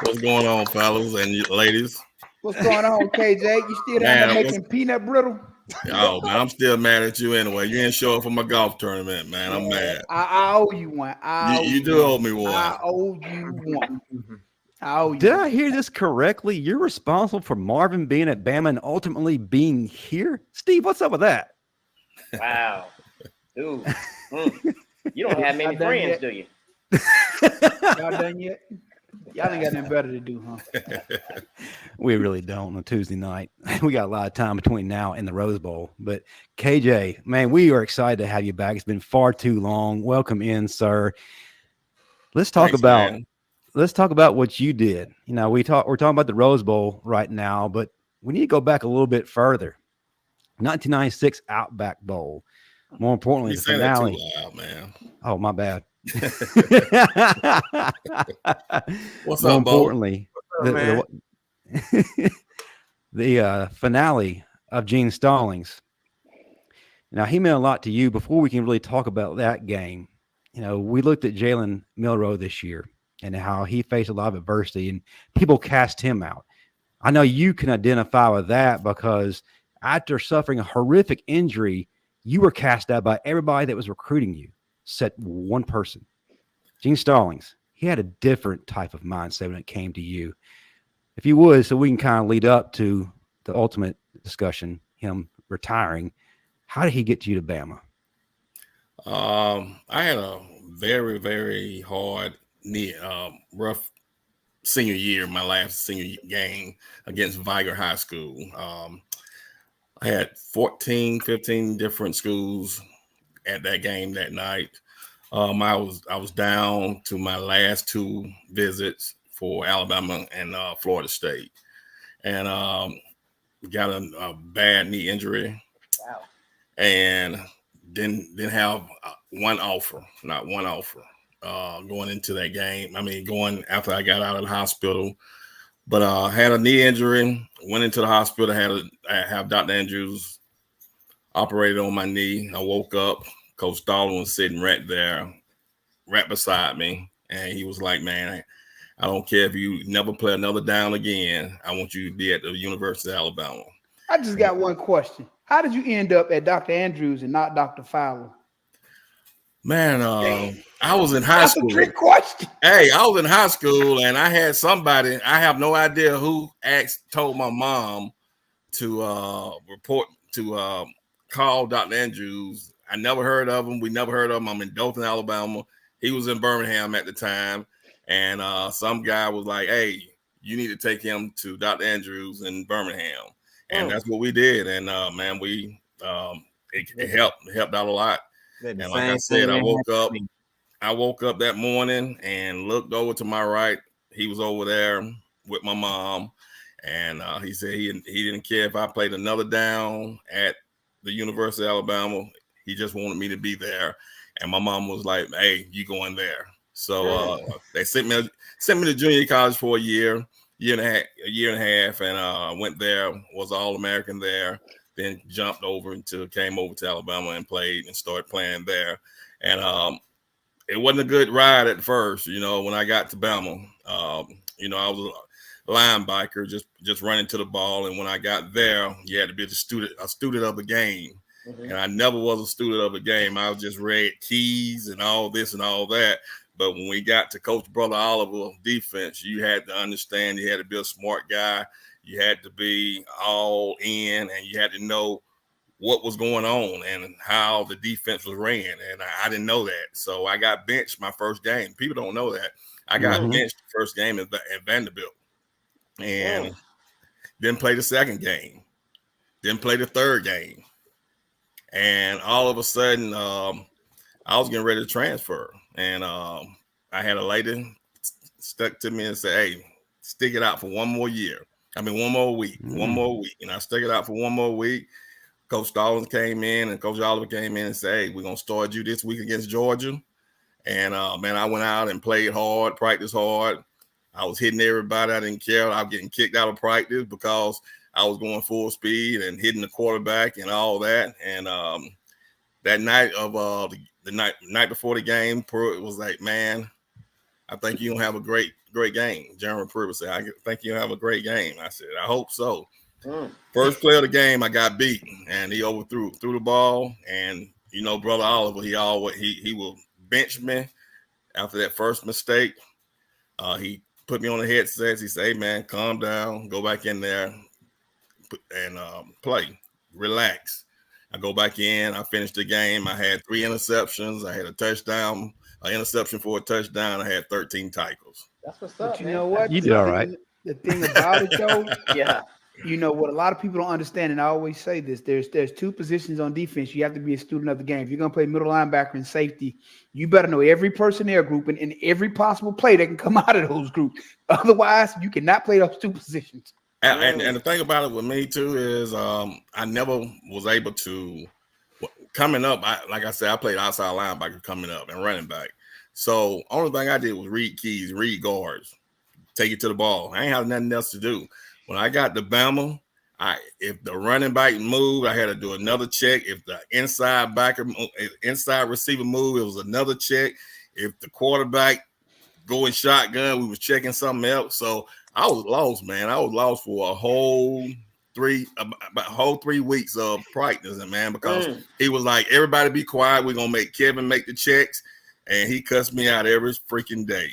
[SPEAKER 8] What's going on, fellas and ladies?
[SPEAKER 3] What's going on, KJ? You still down there making peanut brittle?
[SPEAKER 8] Oh, man, I'm still mad at you anyway. You ain't show up for my golf tournament, man. I'm mad.
[SPEAKER 3] I owe you one.
[SPEAKER 8] You do owe me one.
[SPEAKER 3] I owe you one.
[SPEAKER 1] Did I hear this correctly? You're responsible for Marvin being at Bama and ultimately being here? Steve, what's up with that?
[SPEAKER 2] Wow. Dude. You don't have many friends, do you?
[SPEAKER 3] Y'all done yet? Y'all ain't got nothing better to do, huh?
[SPEAKER 1] We really don't on a Tuesday night. We got a lot of time between now and the Rose Bowl. But KJ, man, we are excited to have you back. It's been far too long. Welcome in, sir. Let's talk about what you did. You know, we're talking about the Rose Bowl right now, but we need to go back a little bit further. 1996 Outback Bowl. More importantly, the finale.
[SPEAKER 8] That too loud, man.
[SPEAKER 1] Oh, my bad.
[SPEAKER 8] What's
[SPEAKER 1] More
[SPEAKER 8] up,
[SPEAKER 1] importantly,
[SPEAKER 4] Bo?
[SPEAKER 1] the finale of Gene Stallings. Now, he meant a lot to you. Before we can really talk about that game, you know, we looked at Jalen Milroe this year and how he faced a lot of adversity and people cast him out. I know you can identify with that because after suffering a horrific injury, you were cast out by everybody that was recruiting you, except one person. Gene Stallings, he had a different type of mindset when it came to you. If you would, so we can kind of lead up to the ultimate discussion, him retiring, how did he get you to Bama?
[SPEAKER 8] I had a very, very hard, rough senior year, my last senior game against Viger High School. I had 15 different schools at that game that night. I was down to my last two visits for Alabama and Florida State, and got a bad knee injury.
[SPEAKER 2] Wow.
[SPEAKER 8] And didn't have not one offer going into that game. I mean, going after I got out of the hospital, but had a knee injury, went into the hospital, I have Dr. Andrews operated on my knee. I woke up, Coach Stallings was sitting right there, right beside me. And he was like, man, I don't care if you never play another down again. I want you to be at the University of Alabama.
[SPEAKER 3] I just got one question. How did you end up at Dr. Andrews and not Dr. Fowler?
[SPEAKER 8] Man, I was in high school.
[SPEAKER 3] That's a trick question.
[SPEAKER 8] Hey, I was in high school and I had somebody, I have no idea who told my mom to call Dr. Andrews. I never heard of him. We never heard of him. I'm in Dothan, Alabama. He was in Birmingham at the time. And some guy was like, hey, you need to take him to Dr. Andrews in Birmingham. And that's what we did. And man, we it helped out a lot. And like I said, I woke up that morning and looked over to my right. He was over there with my mom. And he said he didn't care if I played another down at the University of Alabama. He just wanted me to be there. And my mom was like, hey, you going there. So they sent me to junior college for a year and a half, and went there, was All-American there, then came over to Alabama and played and started playing there. And it wasn't a good ride at first, when I got to Bama. I was a linebacker, just running to the ball. And when I got there, you had to be a student of the game. Mm-hmm. And I never was a student of the game. I was just read keys and all this and all that. But when we got to Coach Brother Oliver defense, you had to understand, you had to be a smart guy. You had to be all in, and you had to know what was going on and how the defense was ran. And I didn't know that. So I got benched my first game. People don't know that. I got benched the first game at Vanderbilt. And didn't play the second game. Didn't play the third game. And all of a sudden, I was getting ready to transfer. And I had a lady stuck to me and said, hey, stick it out for one more week. And I stuck it out for one more week. Coach Stallings came in and Coach Oliver came in and said, hey, we're going to start you this week against Georgia. And, man, I went out and played hard, practiced hard. I was hitting everybody. I didn't care. I was getting kicked out of practice because I was going full speed and hitting the quarterback and all that. And that night of the night before the game, Pruitt was like, man, I think you're going to have a great game. General Pruitt said, I think you'll have a great game. I said, I hope so. First play of the game, I got beat, and he threw the ball. And, Brother Oliver, he will bench me after that first mistake. He put me on the headsets. He said, hey, man, calm down. Go back in there and play. Relax. I go back in. I finished the game. I had 3 interceptions. I had an interception for a touchdown. I had 13 tackles.
[SPEAKER 2] That's what's up,
[SPEAKER 3] you know what?
[SPEAKER 1] You did all right.
[SPEAKER 3] The thing about it, though,
[SPEAKER 2] Yeah.
[SPEAKER 3] What a lot of people don't understand, and I always say this, there's 2 positions on defense. You have to be a student of the game. If you're going to play middle linebacker and safety, you better know every personnel group and every possible play that can come out of those groups. Otherwise, you cannot play those 2 positions.
[SPEAKER 8] And the thing about it with me, too, is I never was able to – coming up, like I said, I played outside linebacker coming up and running back. So only thing I did was read keys, read guards, take it to the ball. I ain't have nothing else to do. When I got to Bama, if the running back moved, I had to do another check. If the inside receiver moved, it was another check. If the quarterback going shotgun, we was checking something else. So I was lost, man. I was lost for a whole 3 weeks of practicing, man, because he was like, everybody be quiet. We're going to make Kevin make the checks. And he cussed me out every freaking day.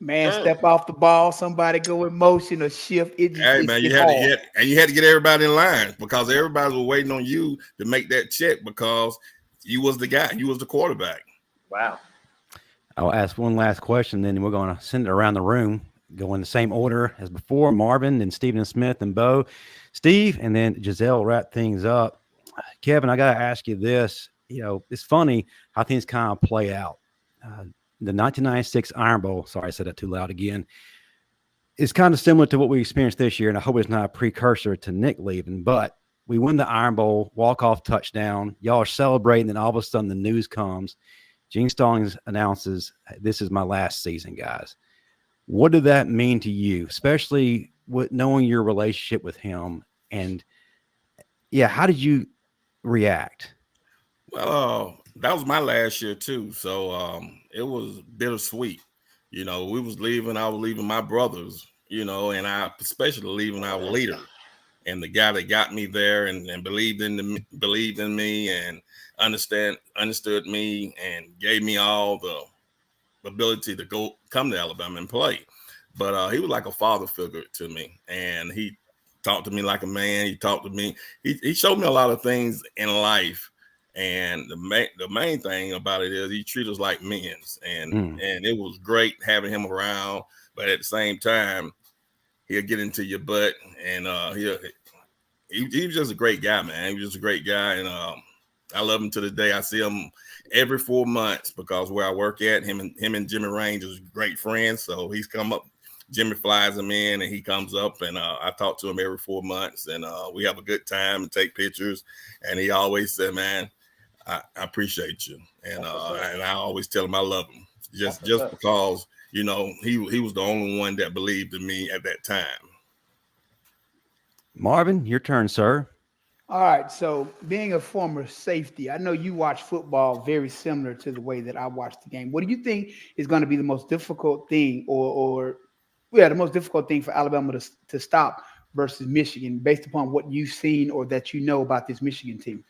[SPEAKER 3] Man, step off the ball, somebody go in motion or shift.
[SPEAKER 8] You had to get everybody in line because everybody was waiting on you to make that check because you was the guy, you was the quarterback.
[SPEAKER 2] Wow.
[SPEAKER 1] I'll ask one last question, then we're going to send it around the room. Go in the same order as before. Marvin, then Stephen Smith and Bo. Steve, and then Giselle wrap things up. Kevin, I got to ask you this. It's funny how things kind of play out. The 1996 Iron Bowl, sorry, I said that too loud again, is kind of similar to what we experienced this year, and I hope it's not a precursor to Nick leaving, but we win the Iron Bowl, walk-off touchdown. Y'all are celebrating, and all of a sudden the news comes. Gene Stallings announces, this is my last season, guys. What did that mean to you, especially with knowing your relationship with him? And, how did you react?
[SPEAKER 8] Well, that was my last year too, so it was bittersweet. We was leaving. I was leaving my brothers, and I especially leaving our leader and the guy that got me there and believed in me and understood me and gave me all the ability to come to Alabama and play. But he was like a father figure to me, and he talked to me like a man. He talked to me. He showed me a lot of things in life. And the main thing about it is he treated us like men, and it was great having him around. But at the same time, he'll get into your butt, and he was just a great guy, man. He was just a great guy, and I love him to this day. I see him every 4 months because where I work at, him and Jimmy Range is great friends. So he's come up. Jimmy flies him in, and he comes up, and I talk to him every 4 months, and we have a good time and take pictures. And he always said, "Man, I appreciate you," and I always tell him I love him just because he was the only one that believed in me at that time.
[SPEAKER 1] Marvin, your turn, sir.
[SPEAKER 3] All right. So being a former safety, I know you watch football very similar to the way that I watch the game. What do you think is going to be the most difficult thing the most difficult thing for Alabama to stop versus Michigan based upon what you've seen or that you know about this Michigan team?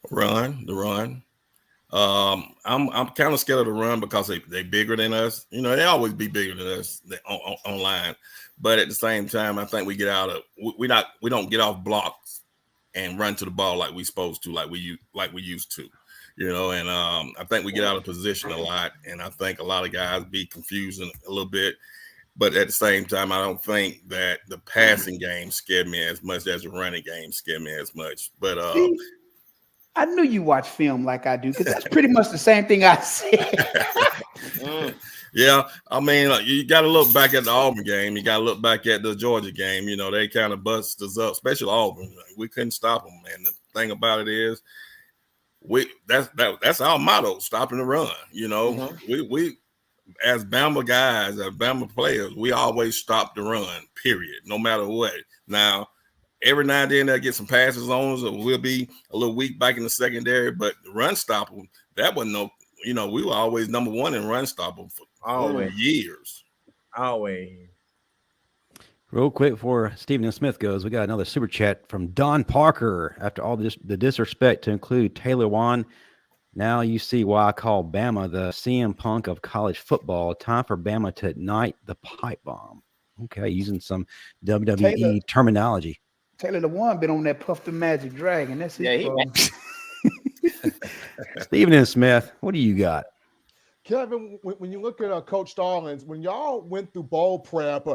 [SPEAKER 8] The run. I'm kind of scared of the run because they bigger than us. They always be bigger than us online. But at the same time, I think we we don't get off blocks and run to the ball like we supposed to, like we used to. And I think we get out of position a lot, and I think a lot of guys be confusing a little bit. But at the same time, I don't think that the passing game scared me as much as the running game scared me as much. But
[SPEAKER 3] I knew you watch film like I do because that's pretty much the same thing I said.
[SPEAKER 8] Yeah, I mean, you got to look back at the Auburn game. You got to look back at the Georgia game. They kind of bust us up, especially Auburn. We couldn't stop them. And the thing about it is, that's our motto: stopping the run. We as Bama guys, as Bama players, we always stop the run. Period. No matter what. Now, every now and then they'll get some passes on us, or we'll be a little weak back in the secondary. But the run stopper, that wasn't no. We were always number one in run stopper for years.
[SPEAKER 4] Always.
[SPEAKER 1] Real quick before Stephen Smith goes, we got another super chat from Don Parker. After all the disrespect to include Taylor Wan, now you see why I call Bama the CM Punk of college football. Time for Bama to ignite the pipe bomb. Okay, using some WWE terminology.
[SPEAKER 3] Taylor Lewan been on that Puff the Magic Dragon. That's it.
[SPEAKER 1] Stephen Smith, what do you got?
[SPEAKER 5] Kevin, when you look at Coach Stallings, when y'all went through bowl prep,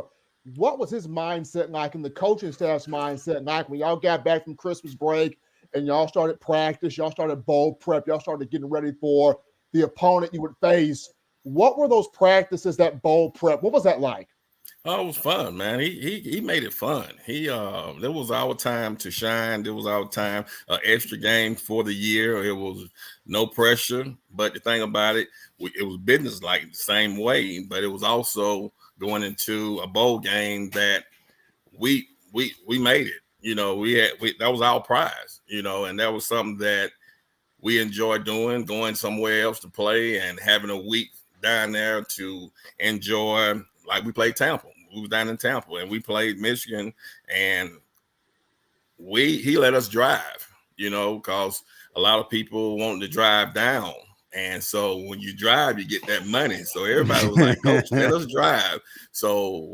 [SPEAKER 5] what was his mindset like and the coaching staff's mindset like when y'all got back from Christmas break and y'all started practice, y'all started bowl prep, y'all started getting ready for the opponent you would face? What were those practices, that bowl prep? What was that like?
[SPEAKER 8] Oh, it was fun, man. He made it fun. There was our time to shine. There was our time, extra game for the year. It was no pressure. But the thing about it, it was business like the same way. But it was also going into a bowl game that we made it. That was our prize. And that was something that we enjoyed doing, going somewhere else to play and having a week down there to enjoy. Like we played Tampa. We was down in Tampa and we played Michigan, and he let us drive, because a lot of people wanted to drive down. And so when you drive, you get that money. So everybody was like, Coach, let us drive. So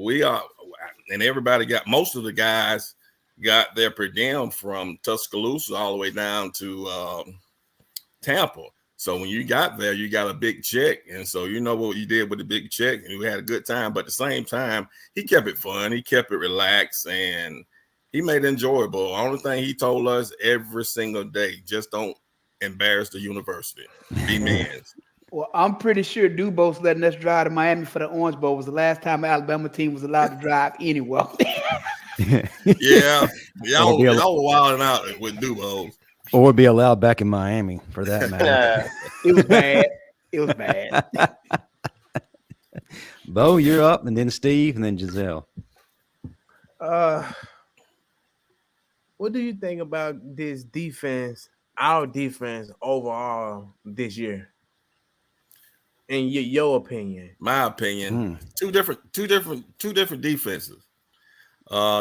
[SPEAKER 8] most of the guys got their per diem from Tuscaloosa all the way down to Tampa. So when you got there, you got a big check. And so you know what you did with the big check, and we had a good time. But at the same time, he kept it fun. He kept it relaxed, and he made it enjoyable. The only thing he told us every single day, just don't embarrass the university. Be men.
[SPEAKER 3] Well, I'm pretty sure Dubo's letting us drive to Miami for the Orange Bowl was the last time the Alabama team was allowed to drive anywhere.
[SPEAKER 8] Yeah. Y'all were wilding out with Dubo's.
[SPEAKER 1] Or be allowed back in Miami, for that matter.
[SPEAKER 3] It was bad. It was bad.
[SPEAKER 1] Bo, you're up, and then Steve, and then Giselle.
[SPEAKER 4] What do you think about this defense, our defense overall this year? In your opinion?
[SPEAKER 8] My opinion, two different defenses.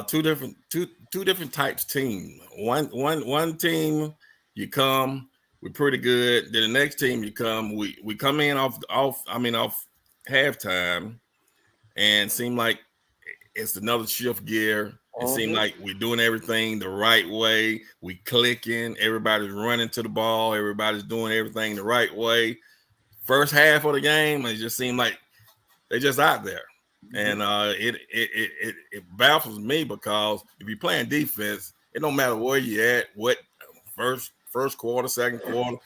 [SPEAKER 8] Two different types team. One team, you come, we're pretty good. Then the next team you come, we come in off halftime, and seem like it's another shift gear. It seemed like we're doing everything the right way. We clicking, everybody's running to the ball, everybody's doing everything the right way. First half of the game, it just seemed like they just out there. And it baffles me because if you're playing defense, it don't matter where you at, what first quarter, second quarter,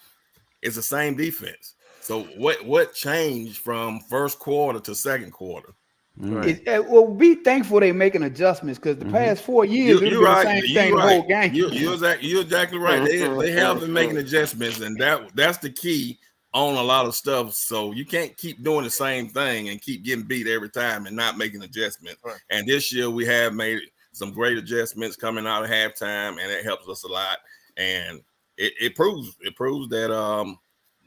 [SPEAKER 8] it's the same defense. So what changed from first quarter to second quarter?
[SPEAKER 4] Right.
[SPEAKER 3] Well, be thankful they making adjustments because the past 4 years it'll be
[SPEAKER 8] right.
[SPEAKER 3] the same thing the whole game.
[SPEAKER 8] You're exactly right. They have been making adjustments, and that's the key on a lot of stuff. So you can't keep doing the same thing and keep getting beat every time and not making adjustments. Right. And this year we have made some great adjustments coming out of halftime, and it helps us a lot. And it proves that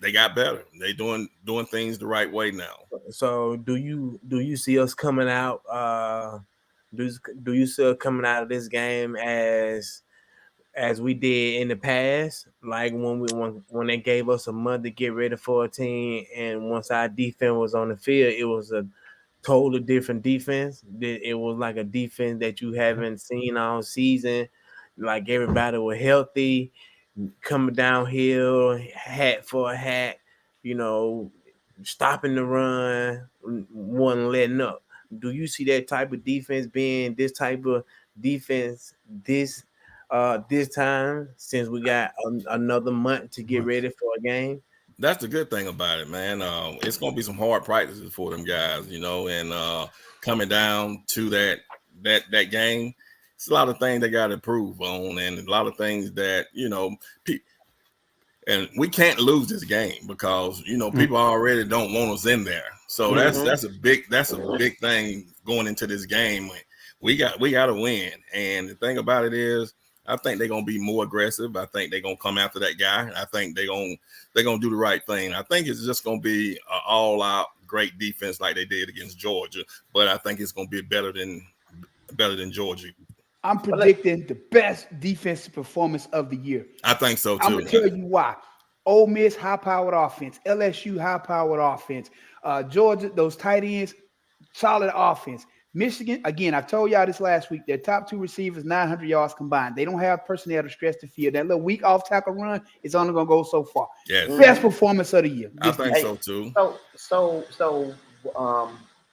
[SPEAKER 8] they got better. They doing things the right way now.
[SPEAKER 4] So do you see us coming out? Do you see us coming out of this game as we did in the past? Like when they gave us a month to get ready for a team, and once our defense was on the field, it was a totally different defense. It was like a defense that you haven't seen all season. Like everybody was healthy, coming downhill, hat for a hat, stopping the run, wasn't letting up. Do you see that type of defense being this type of defense this time, since we got another month to get ready for a game?
[SPEAKER 8] That's the good thing about it, man. It's gonna be some hard practices for them guys, and coming down to that game. It's a lot of things they got to improve on, and a lot of things that and we can't lose this game because people already don't want us in there. So that's a big thing going into this game. We got to win, and the thing about it is, I think they're gonna be more aggressive. I think they're gonna come after that guy. I think they're gonna do the right thing. I think it's just gonna be an all-out great defense like they did against Georgia, but I think it's gonna be better than Georgia.
[SPEAKER 3] I'm predicting the best defensive performance of the year.
[SPEAKER 8] I think so too.
[SPEAKER 3] I'm gonna tell you why. Ole Miss, high-powered offense. LSU, high-powered offense. Georgia, those tight ends, solid offense. Michigan, again, I told y'all this last week, their top two receivers, 900 yards combined. They don't have personnel to stretch the field. That little weak off-tackle run is only going to go so far.
[SPEAKER 8] Yes.
[SPEAKER 3] Best performance of the year.
[SPEAKER 8] I think so, too.
[SPEAKER 2] So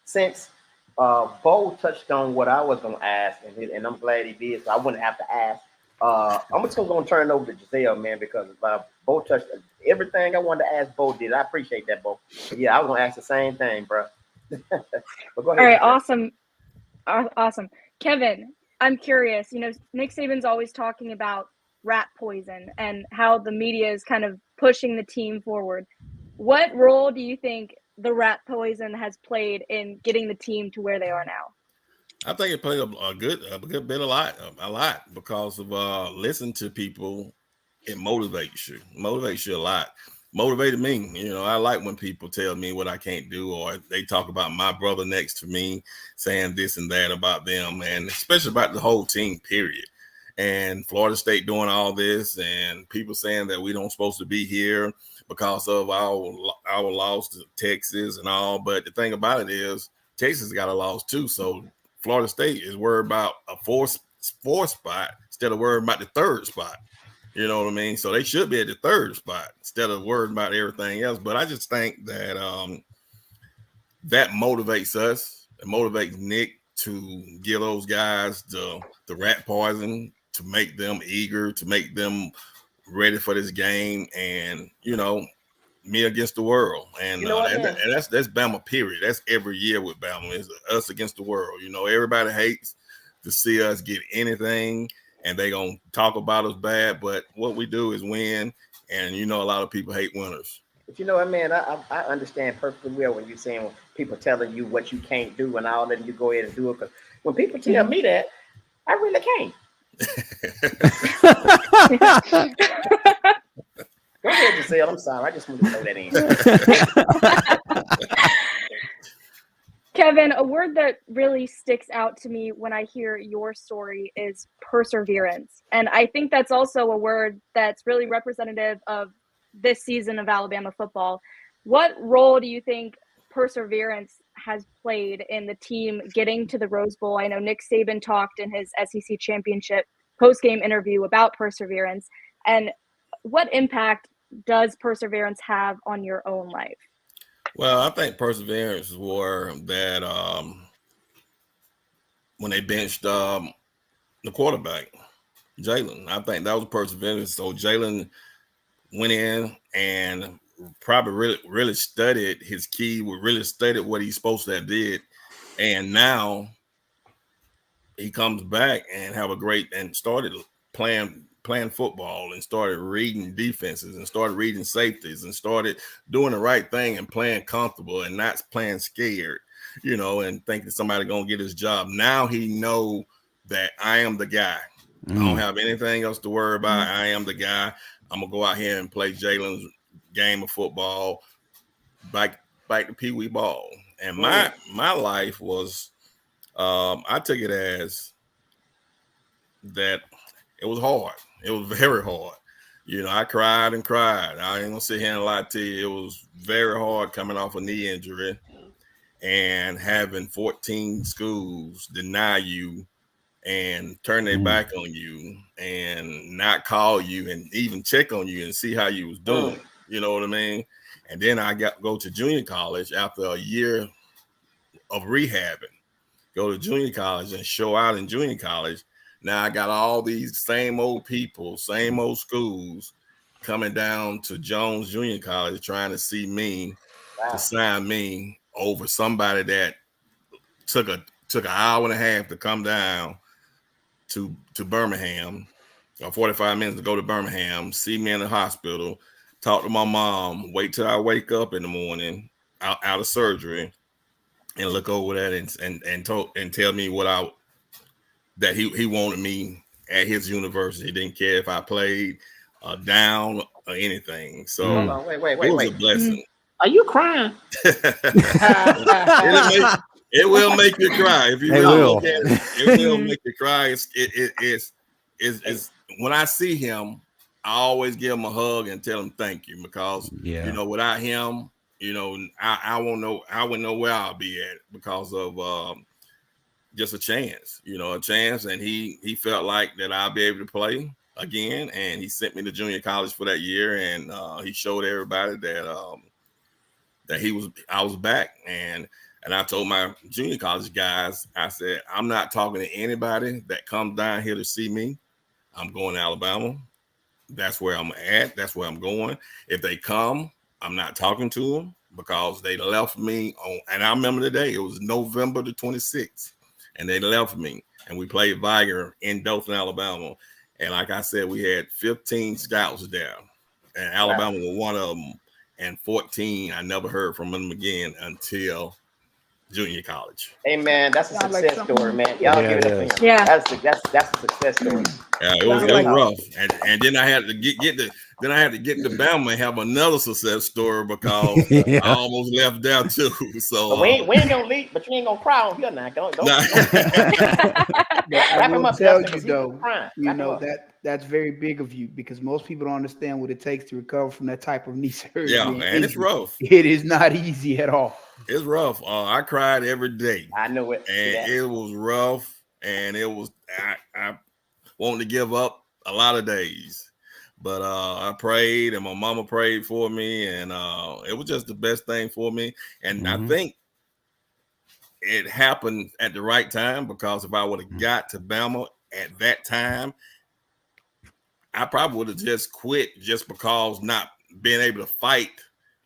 [SPEAKER 2] since Bo touched on what I was going to ask, and I'm glad he did, so I wouldn't have to ask. I'm just going to turn it over to Giselle, man, because Bo touched everything I wanted to ask. Bo did. I appreciate that, Bo. Yeah, I was going to ask the same thing, bro. But go ahead.
[SPEAKER 6] All right, awesome. Kevin, I'm curious. Nick Saban's always talking about rat poison and how the media is kind of pushing the team forward. What role do you think the rat poison has played in getting the team to where they are now?
[SPEAKER 8] I think it played a good bit, a lot because of listening to people. It motivates you a lot. Motivated me. I like when people tell me what I can't do, or they talk about my brother next to me saying this and that about them, and especially about the whole team, period. And Florida State doing all this, and people saying that we don't supposed to be here because of our loss to Texas and all. But the thing about it is, Texas got a loss too. So Florida State is worried about a fourth spot instead of worried about the third spot. You know what I mean? So they should be at the third spot instead of worrying about everything else. But I just think that that motivates us. It motivates Nick to give those guys the rat poison, to make them eager, to make them ready for this game. And, me against the world. And, and that's Bama, period. That's every year with Bama. It's us against the world. Everybody hates to see us get anything, and they gonna talk about us bad, but what we do is win, and a lot of people hate winners.
[SPEAKER 2] But man, I understand perfectly well when you're saying when people telling you what you can't do, and I'll let you go ahead and do it. Because when people tell me that, I really can't. Go ahead, Giselle. I'm sorry. I just want to throw that in.
[SPEAKER 6] Kevin, a word that really sticks out to me when I hear your story is perseverance. And I think that's also a word that's really representative of this season of Alabama football. What role do you think perseverance has played in the team getting to the Rose Bowl? I know Nick Saban talked in his SEC championship post-game interview about perseverance. And what impact does perseverance have on your own life?
[SPEAKER 8] Well, I think perseverance is where that when they benched the quarterback, Jalen. I think that was perseverance. So Jalen went in and probably really studied his key, really studied what he's supposed to have did. And now he comes back and have a great and started playing football and started reading defenses and started reading safeties and started doing the right thing and playing comfortable and not playing scared, and thinking somebody gonna get his job. Now he know that I am the guy. I don't have anything else to worry about. I am the guy. I'm gonna go out here and play Jalen's game of football, back to Pee Wee ball. And my life was, I took it as that it was hard. It was very hard. I cried and cried. I ain't gonna sit here and lie to you. It was very hard coming off a knee injury and having 14 schools deny you and turn their back on you and not call you and even check on you and see how you was doing. You know what I mean? And then I go to junior college after a year of rehabbing, go to junior college and show out in junior college. Now I got all these same old people, same old schools coming down to Jones Junior College trying to see me, to sign me over somebody that took an hour and a half to come down to Birmingham, or 45 minutes to go to Birmingham, see me in the hospital, talk to my mom, wait till I wake up in the morning out of surgery, and look over that and tell me that he wanted me at his university. He didn't care if I played down or anything. So
[SPEAKER 2] wait.
[SPEAKER 8] It was a blessing.
[SPEAKER 2] Are you crying?
[SPEAKER 8] It will make you cry if you really look at it. It will make you cry. It's when I see him, I always give him a hug and tell him thank you, because without him, I wouldn't know where I'll be at, because of just a chance, and he felt like that I'll be able to play again, and he sent me to junior college for that year, and he showed everybody that I was back, and I told my junior college guys, I said, I'm not talking to anybody that comes down here to see me. I'm going to Alabama. That's where I'm at. That's where I'm going. If they come, I'm not talking to them, because they left me on, and I remember the day, it was November the 26th, and they left me, and we played Viger in Dothan, Alabama. And like I said, we had 15 scouts there, and Alabama was one of them, and 14, I never heard from them again until junior college.
[SPEAKER 2] Hey man, that's a success story, man. Y'all give it up for him. Yeah, that's a success story.
[SPEAKER 8] Yeah, it was rough, and then I had to get to Bama and have another success story, because I almost left there too. So
[SPEAKER 2] we ain't gonna leave, but you ain't gonna cry on here now. Don't.
[SPEAKER 3] I will tell you though, that's very big of you, because most people don't understand what it takes to recover from that type of knee surgery.
[SPEAKER 8] Yeah, man, it's rough.
[SPEAKER 3] It is not easy at all.
[SPEAKER 8] It's rough. I cried every day.
[SPEAKER 2] I know it.
[SPEAKER 8] And it was rough. And it was, I wanted to give up a lot of days. But I prayed, and my mama prayed for me. And it was just the best thing for me. And I think it happened at the right time, because if I would have got to Bama at that time, I probably would have just quit, just because not being able to fight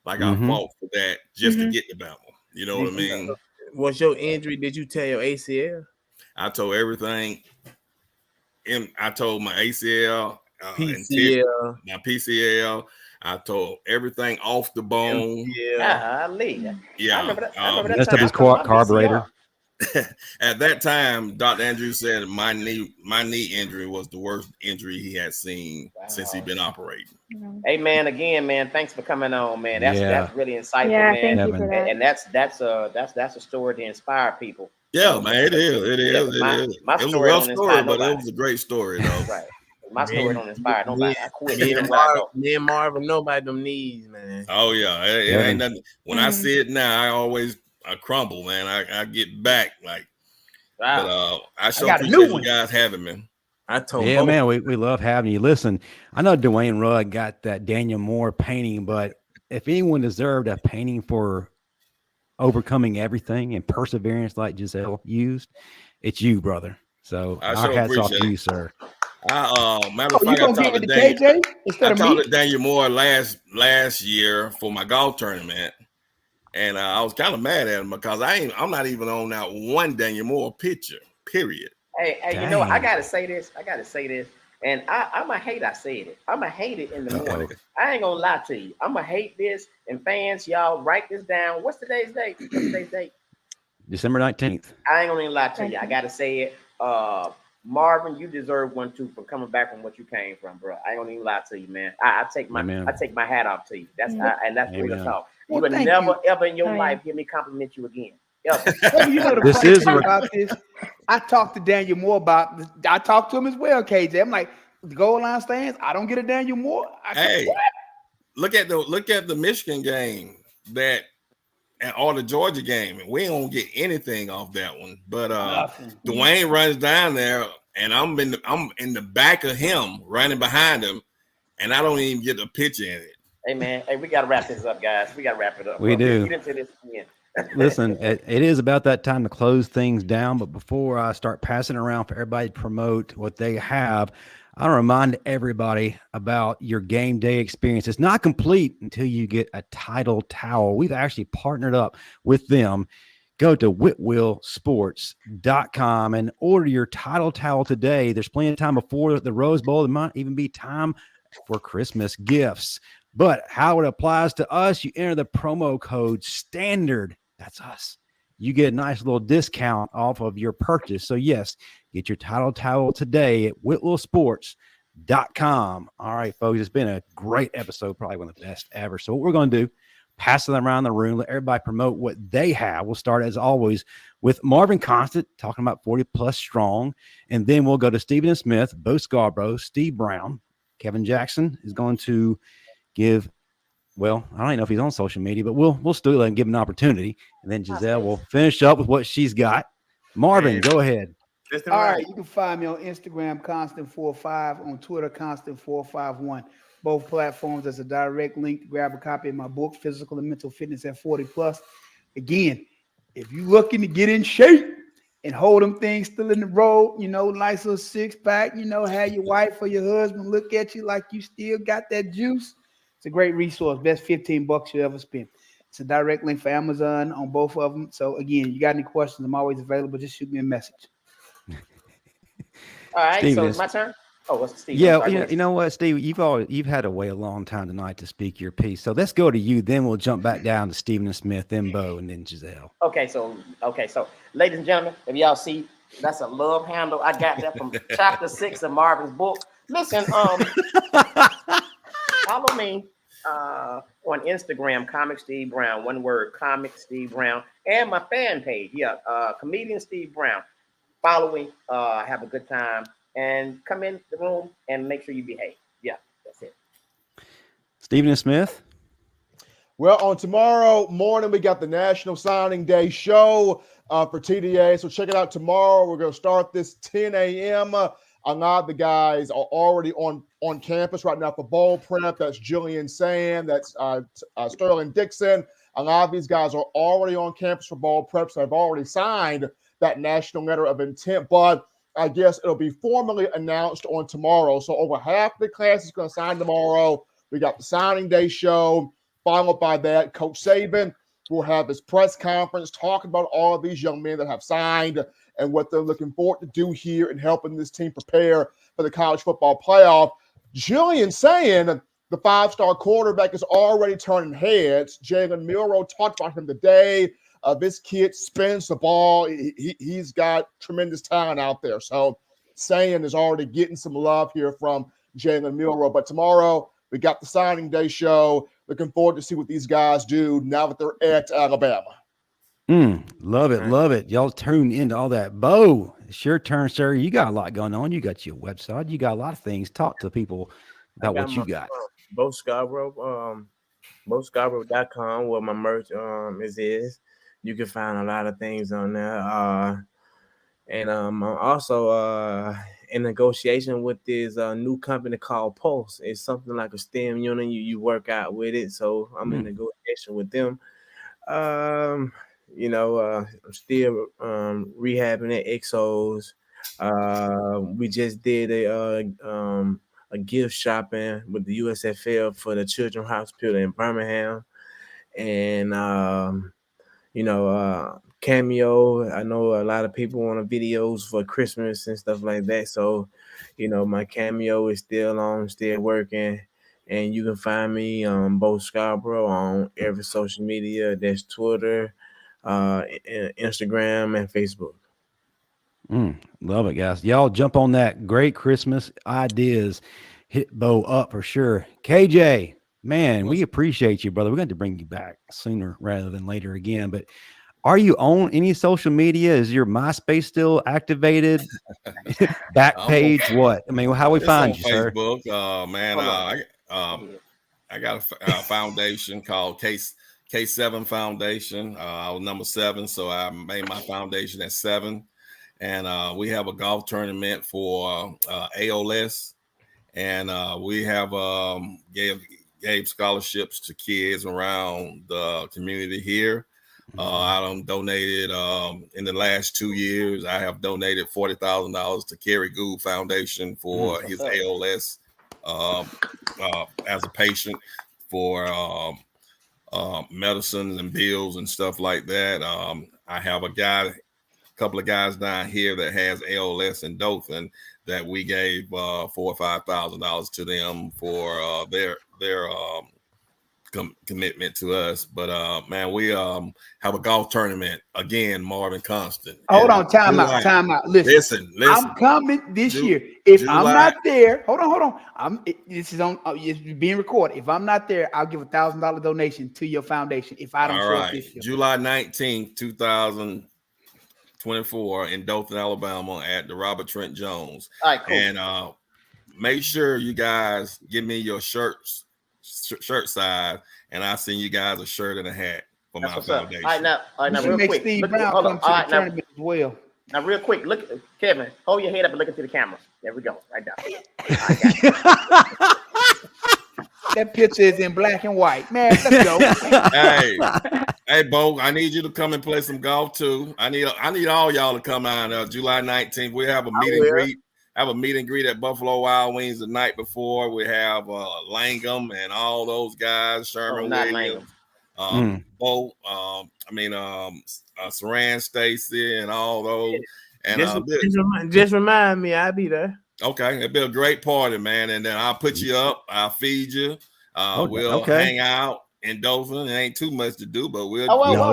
[SPEAKER 8] like I fought for that just to get to Bama. You know what I mean?
[SPEAKER 4] What's your injury? Did you tell your ACL?
[SPEAKER 8] I told everything. I told my ACL,
[SPEAKER 4] PCL,
[SPEAKER 8] my PCL. I told everything off the bone.
[SPEAKER 2] Yeah. I remember that.
[SPEAKER 1] Messed up his carburetor.
[SPEAKER 8] At that time, Dr. Andrews said my knee injury was the worst injury he had seen since he'd been operating.
[SPEAKER 2] Hey man, again, man, thanks for coming on, man. That's really insightful, man.
[SPEAKER 6] Thank you for that.
[SPEAKER 2] And that's a story to inspire people.
[SPEAKER 8] Yeah, man, it is.
[SPEAKER 2] My
[SPEAKER 8] it was a
[SPEAKER 2] story
[SPEAKER 8] rough
[SPEAKER 2] don't
[SPEAKER 8] story,
[SPEAKER 2] inspire
[SPEAKER 8] but
[SPEAKER 2] nobody.
[SPEAKER 8] it was a great story, though.
[SPEAKER 2] Right. My story don't inspire nobody. I quit.
[SPEAKER 4] Me and Marvin, nobody them knees, man.
[SPEAKER 8] Oh yeah, it ain't nothing. When I see it now, I crumble, man. I get back like. But I sure appreciate you guys having me.
[SPEAKER 4] I told
[SPEAKER 1] man, we love having you. Listen, I know Dwayne Rudd got that Daniel Moore painting, but if anyone deserved a painting for overcoming everything and perseverance like Giselle used, it's you, brother. So
[SPEAKER 8] I
[SPEAKER 1] our
[SPEAKER 8] sure
[SPEAKER 1] hats off
[SPEAKER 8] appreciate
[SPEAKER 1] to
[SPEAKER 8] it.
[SPEAKER 1] you, sir.
[SPEAKER 8] Matter of
[SPEAKER 3] Oh, you
[SPEAKER 8] fact,
[SPEAKER 3] gonna give it to KJ instead
[SPEAKER 8] I
[SPEAKER 3] of
[SPEAKER 8] talked
[SPEAKER 3] me?
[SPEAKER 8] to Daniel Moore last year for my golf tournament, and I was kind of mad at him because I'm not even on that one Daniel Moore picture. Period.
[SPEAKER 2] Hey, you
[SPEAKER 1] Dang.
[SPEAKER 2] know, I gotta say this. And I'm a hate. I said it. I'm a hate it in the morning. I ain't gonna lie to you. I'm gonna hate this. And fans, y'all write this down. What's today's date?
[SPEAKER 1] December 19th.
[SPEAKER 2] I ain't gonna even lie to you. I gotta say it. Marvin, you deserve one too for coming back from what you came from, bro. I ain't gonna even lie to you, man. I take my hat off to you. That's real talk. You would never ever in your life hear me compliment you again.
[SPEAKER 3] Well, you know the
[SPEAKER 1] This
[SPEAKER 3] funny
[SPEAKER 1] is
[SPEAKER 3] thing about this. I talked to Daniel Moore about this. I talked to him as well, KJ. I'm like, the goal line stands. I don't get a Daniel Moore.
[SPEAKER 8] Hey, look at the Michigan game or the Georgia game, and we ain't gonna get anything off that one. But Dwayne runs down there, and I'm in the back of him, running behind him, and I don't even get a picture in it.
[SPEAKER 2] Hey man, we gotta wrap this up, guys. We gotta wrap it up.
[SPEAKER 1] We do.
[SPEAKER 2] Get into this again.
[SPEAKER 1] Listen, it is about that time to close things down. But before I start passing around for everybody to promote what they have, I want to remind everybody about your game day experience. It's not complete until you get a title towel. We've actually partnered up with them. Go to whitwillsports.com and order your title towel today. There's plenty of time before the Rose Bowl. There might even be time for Christmas gifts. But how it applies to us, you enter the promo code STANDARD. That's us. You get a nice little discount off of your purchase. So, yes, get your title towel today at whitwillsports.com. All right, folks, it's been a great episode, probably one of the best ever. So what we're going to do, pass them around the room, let everybody promote what they have. We'll start, as always, with Marvin Constant, talking about 40-plus strong. And then we'll go to Stephen Smith, Bo Scarborough, Steve Brown. Kevin Jackson is going to give – well, I don't even know if he's on social media, but we'll still let him give him an opportunity. And then Giselle will finish up with what she's got. Marvin, go ahead.
[SPEAKER 3] All right, you can find me on Instagram, Constant45, on Twitter, Constant451. Both platforms. There's a direct link to grab a copy of my book, Physical and Mental Fitness at 40+. Again, if you're looking to get in shape and hold them things still in the road, nice little six-pack, have your wife or your husband look at you like you still got that juice. It's a great resource. Best $15 you ever spent. It's a direct link for Amazon on both of them. So again, you got any questions? I'm always available. Just shoot me a message.
[SPEAKER 2] All right.
[SPEAKER 1] Steven,
[SPEAKER 2] so it's my turn. Oh, what's Steve?
[SPEAKER 1] Yeah, you know what, Steve? You've had to wait a long time tonight to speak your piece. So let's go to you. Then we'll jump back down to Stephen Smith, then Bo, and then Giselle.
[SPEAKER 2] Okay. So ladies and gentlemen, if y'all see, that's a love handle. I got that from chapter 6 of Marvin's book. Listen, follow me on Instagram, Comic Steve Brown, one word, Comic Steve Brown, and my fan page. Yeah, Comedian Steve Brown. Follow me, have a good time, and come in the room and make sure you behave. Yeah, that's it.
[SPEAKER 1] Stephen Smith.
[SPEAKER 5] Well, on tomorrow morning, we got the National Signing Day show for TDA. So check it out tomorrow. We're going to start this 10 a.m. A lot of the guys are already on campus right now for bowl prep. That's Julian Sand. That's Sterling Dixon. A lot of these guys are already on campus for bowl prep, so they've already signed that national letter of intent. But I guess it'll be formally announced on tomorrow. So over half the class is going to sign tomorrow. We got the signing day show. Followed by that, Coach Saban will have his press conference talking about all of these young men that have signed and what they're looking forward to do here and helping this team prepare for the college football playoff. Julian saying the five-star quarterback is already turning heads. Jalen Milroe talked about him today. This kid spins the ball. He's got tremendous talent out there. So saying is already getting some love here from Jalen Milroe. But tomorrow, we got the signing day show. Looking forward to see what these guys do now that they're at Alabama.
[SPEAKER 1] Love it. Love it. Y'all tune into all that. Bo, it's your turn, sir. You got a lot going on. You got your website. You got a lot of things. Talk to people about what you got.
[SPEAKER 4] Bo Scarborough, BoScarborough.com, where my merch is. You can find a lot of things on there. And I'm also in negotiation with this new company called Pulse. It's something like a STEM unit. You work out with it. So I'm in negotiation with them. I'm still rehabbing at Exos. We just did a gift shopping with the USFL for the Children's Hospital in Birmingham, and Cameo. I know a lot of people want videos for Christmas and stuff like that. So, my Cameo is still on, still working. And you can find me on both Scarborough on every social media. That's Twitter, Instagram, and Facebook.
[SPEAKER 1] Love it, guys. Y'all jump on that. Great Christmas ideas. Hit Bo up for sure. KJ, man, we appreciate you, brother. We're going to bring you back sooner rather than later again. But are you on any social media? Is your MySpace still activated? Back page? What? I mean, how we find you,
[SPEAKER 8] Facebook,
[SPEAKER 1] sir?
[SPEAKER 8] Man, I got a foundation called K7 Foundation. I was number 7, so I made my foundation at 7. And we have a golf tournament for AOLS. And we have gave scholarships to kids around the community here. I donated in the last 2 years. I have donated $40,000 to Kerry Gould Foundation for his ALS as a patient for medicines and bills and stuff like that. I have a couple of guys down here that has ALS in Dothan that we gave $4,000 or $5,000 to them for their commitment to us. But man, we have a golf tournament again, Marvin Constant.
[SPEAKER 3] Hold on, time out. Listen, I'm coming this year. If I'm not there, hold on. This is on. It's being recorded. If I'm not there, I'll give $1,000 donation to your foundation. If I don't show up this year.
[SPEAKER 8] July 19th, 2024 in Dothan, Alabama at the Robert Trent Jones.
[SPEAKER 2] All right, cool.
[SPEAKER 8] And make sure you guys give me your shirt size, and I'll send you guys a shirt and a hat for my foundation.
[SPEAKER 2] All right, now real quick.
[SPEAKER 3] Steve Brown come to the tournament as well.
[SPEAKER 2] Now, real quick, look, Kevin, hold your head up and look into the camera. There we go, right there.
[SPEAKER 3] That picture is in black and white, man. Let's go.
[SPEAKER 8] Hey, Bo, I need you to come and play some golf too. I need all y'all to come out July 19th. We have a meet and greet. Have a meet and greet at Buffalo Wild Wings the night before. We have Langham and all those guys, Sherman Williams, Bo, Saran Stacy and all those. And
[SPEAKER 4] just remind me, I'll be there.
[SPEAKER 8] Okay, it'll be a great party, man. And then I'll put you up. I'll feed you. We'll hang out in Dothan. It ain't too much to do, but we'll.
[SPEAKER 2] Whoa.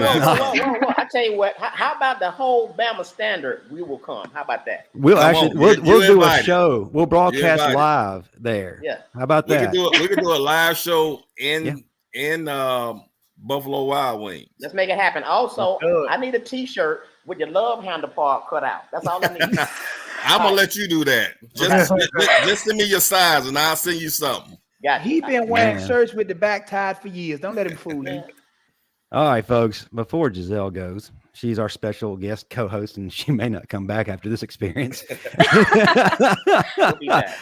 [SPEAKER 2] I tell you what. How about the whole Bama Standard? We will come. How about that?
[SPEAKER 1] We'll do a show. We'll broadcast live there.
[SPEAKER 2] Yeah.
[SPEAKER 1] How about that?
[SPEAKER 8] We can do a live show in Buffalo Wild Wings.
[SPEAKER 2] Let's make it happen. Also, I need a T-shirt with your love handle part cut out. That's all I need.
[SPEAKER 8] I'm gonna let you do that. Just send me your size, and I'll send you something.
[SPEAKER 3] He been wearing shirts with the back tied for years. Don't let him fool you.
[SPEAKER 1] All right, folks. Before Giselle goes, she's our special guest co-host, and she may not come back after this experience.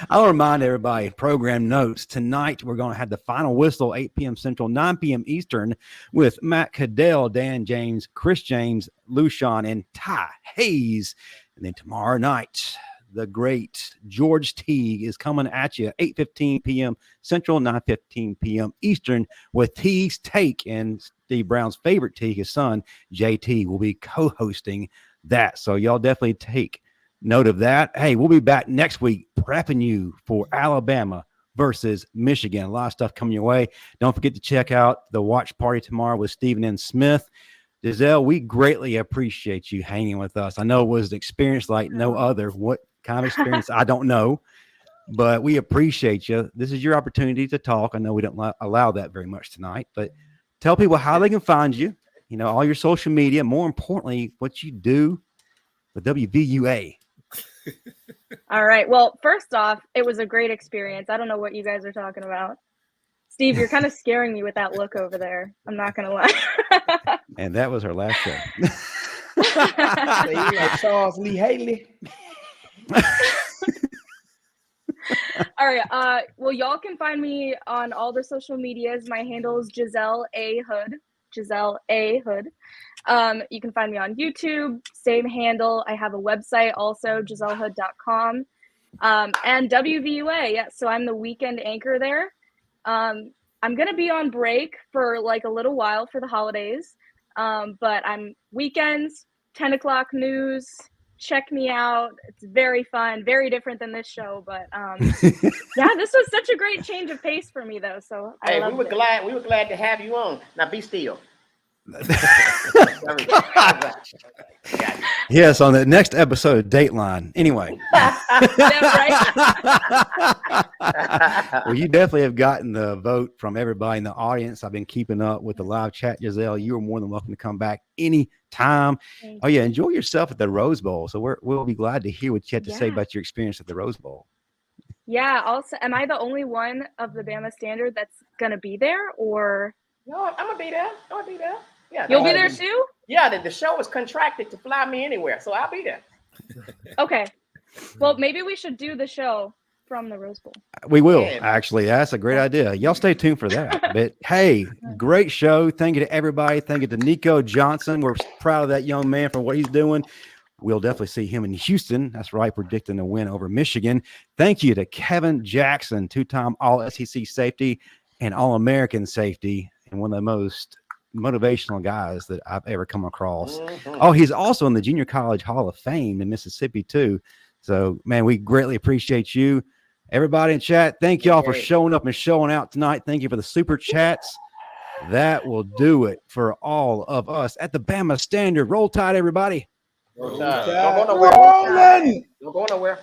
[SPEAKER 1] I'll remind everybody, program notes. Tonight, we're going to have the final whistle, 8 p.m. Central, 9 p.m. Eastern, with Matt Cadell, Dan James, Chris James, Lushan, and Ty Hayes. And then tomorrow night, the great George Teague is coming at you, 8:15 p.m. Central, 9:15 p.m. Eastern, with Teague's Take. And Steve Brown's favorite Teague, his son, JT, will be co-hosting that. So y'all definitely take note of that. Hey, we'll be back next week prepping you for Alabama versus Michigan. A lot of stuff coming your way. Don't forget to check out the watch party tomorrow with Stephen N. Smith. Giselle, we greatly appreciate you hanging with us. I know it was an experience like no other. What kind of experience? I don't know, but we appreciate you. This is your opportunity to talk. I know we don't allow that very much tonight, but tell people how they can find you, all your social media, more importantly, what you do with WVUA.
[SPEAKER 6] All right. Well, first off, it was a great experience. I don't know what you guys are talking about. Steve, you're kind of scaring me with that look over there. I'm not going to lie.
[SPEAKER 1] And that was her last show.
[SPEAKER 3] Charles Lee Haley.
[SPEAKER 6] All right. Well, y'all can find me on all the social medias. My handle is Giselle A. Hood. Giselle A. Hood. You can find me on YouTube, same handle. I have a website also, gisellehood.com. And WVUA, yeah, so I'm the weekend anchor there. I'm going to be on break for like a little while for the holidays, but I'm weekends, 10 o'clock news. Check me out. It's very fun, very different than this show, but yeah, this was such a great change of pace for me though. So
[SPEAKER 2] we were glad to have you on. Now be still.
[SPEAKER 1] Yes, on the next episode of Dateline. Anyway. Well, you definitely have gotten the vote from everybody in the audience. I've been keeping up with the live chat, Giselle. You are more than welcome to come back anytime. Oh, yeah, enjoy yourself at the Rose Bowl. So we'll be glad to hear what you have to say about your experience at the Rose Bowl.
[SPEAKER 6] Yeah, also, am I the only one of the Bama Standard that's going to be there, or?
[SPEAKER 2] No, I'm going to be there. Yeah,
[SPEAKER 6] you'll be there too?
[SPEAKER 2] Yeah, the show is contracted to fly me anywhere, so I'll be there.
[SPEAKER 6] Okay. Well, maybe we should do the show from the Rose Bowl.
[SPEAKER 1] We will, actually. That's a great idea. Y'all stay tuned for that. But hey, great show. Thank you to everybody. Thank you to Nico Johnson. We're proud of that young man for what he's doing. We'll definitely see him in Houston. That's right, predicting a win over Michigan. Thank you to Kevin Jackson, two-time All-SEC safety and All-American safety, and one of the most motivational guys that I've ever come across. Oh, he's also in the Junior College Hall of Fame in Mississippi too. So, man, we greatly appreciate you. Everybody in chat, thank y'all for showing up and showing out tonight. Thank you for the super chats. That will do it for all of us at the Bama Standard. Roll Tide, everybody.
[SPEAKER 2] Don't go nowhere.
[SPEAKER 3] Rolling.
[SPEAKER 2] Don't go nowhere.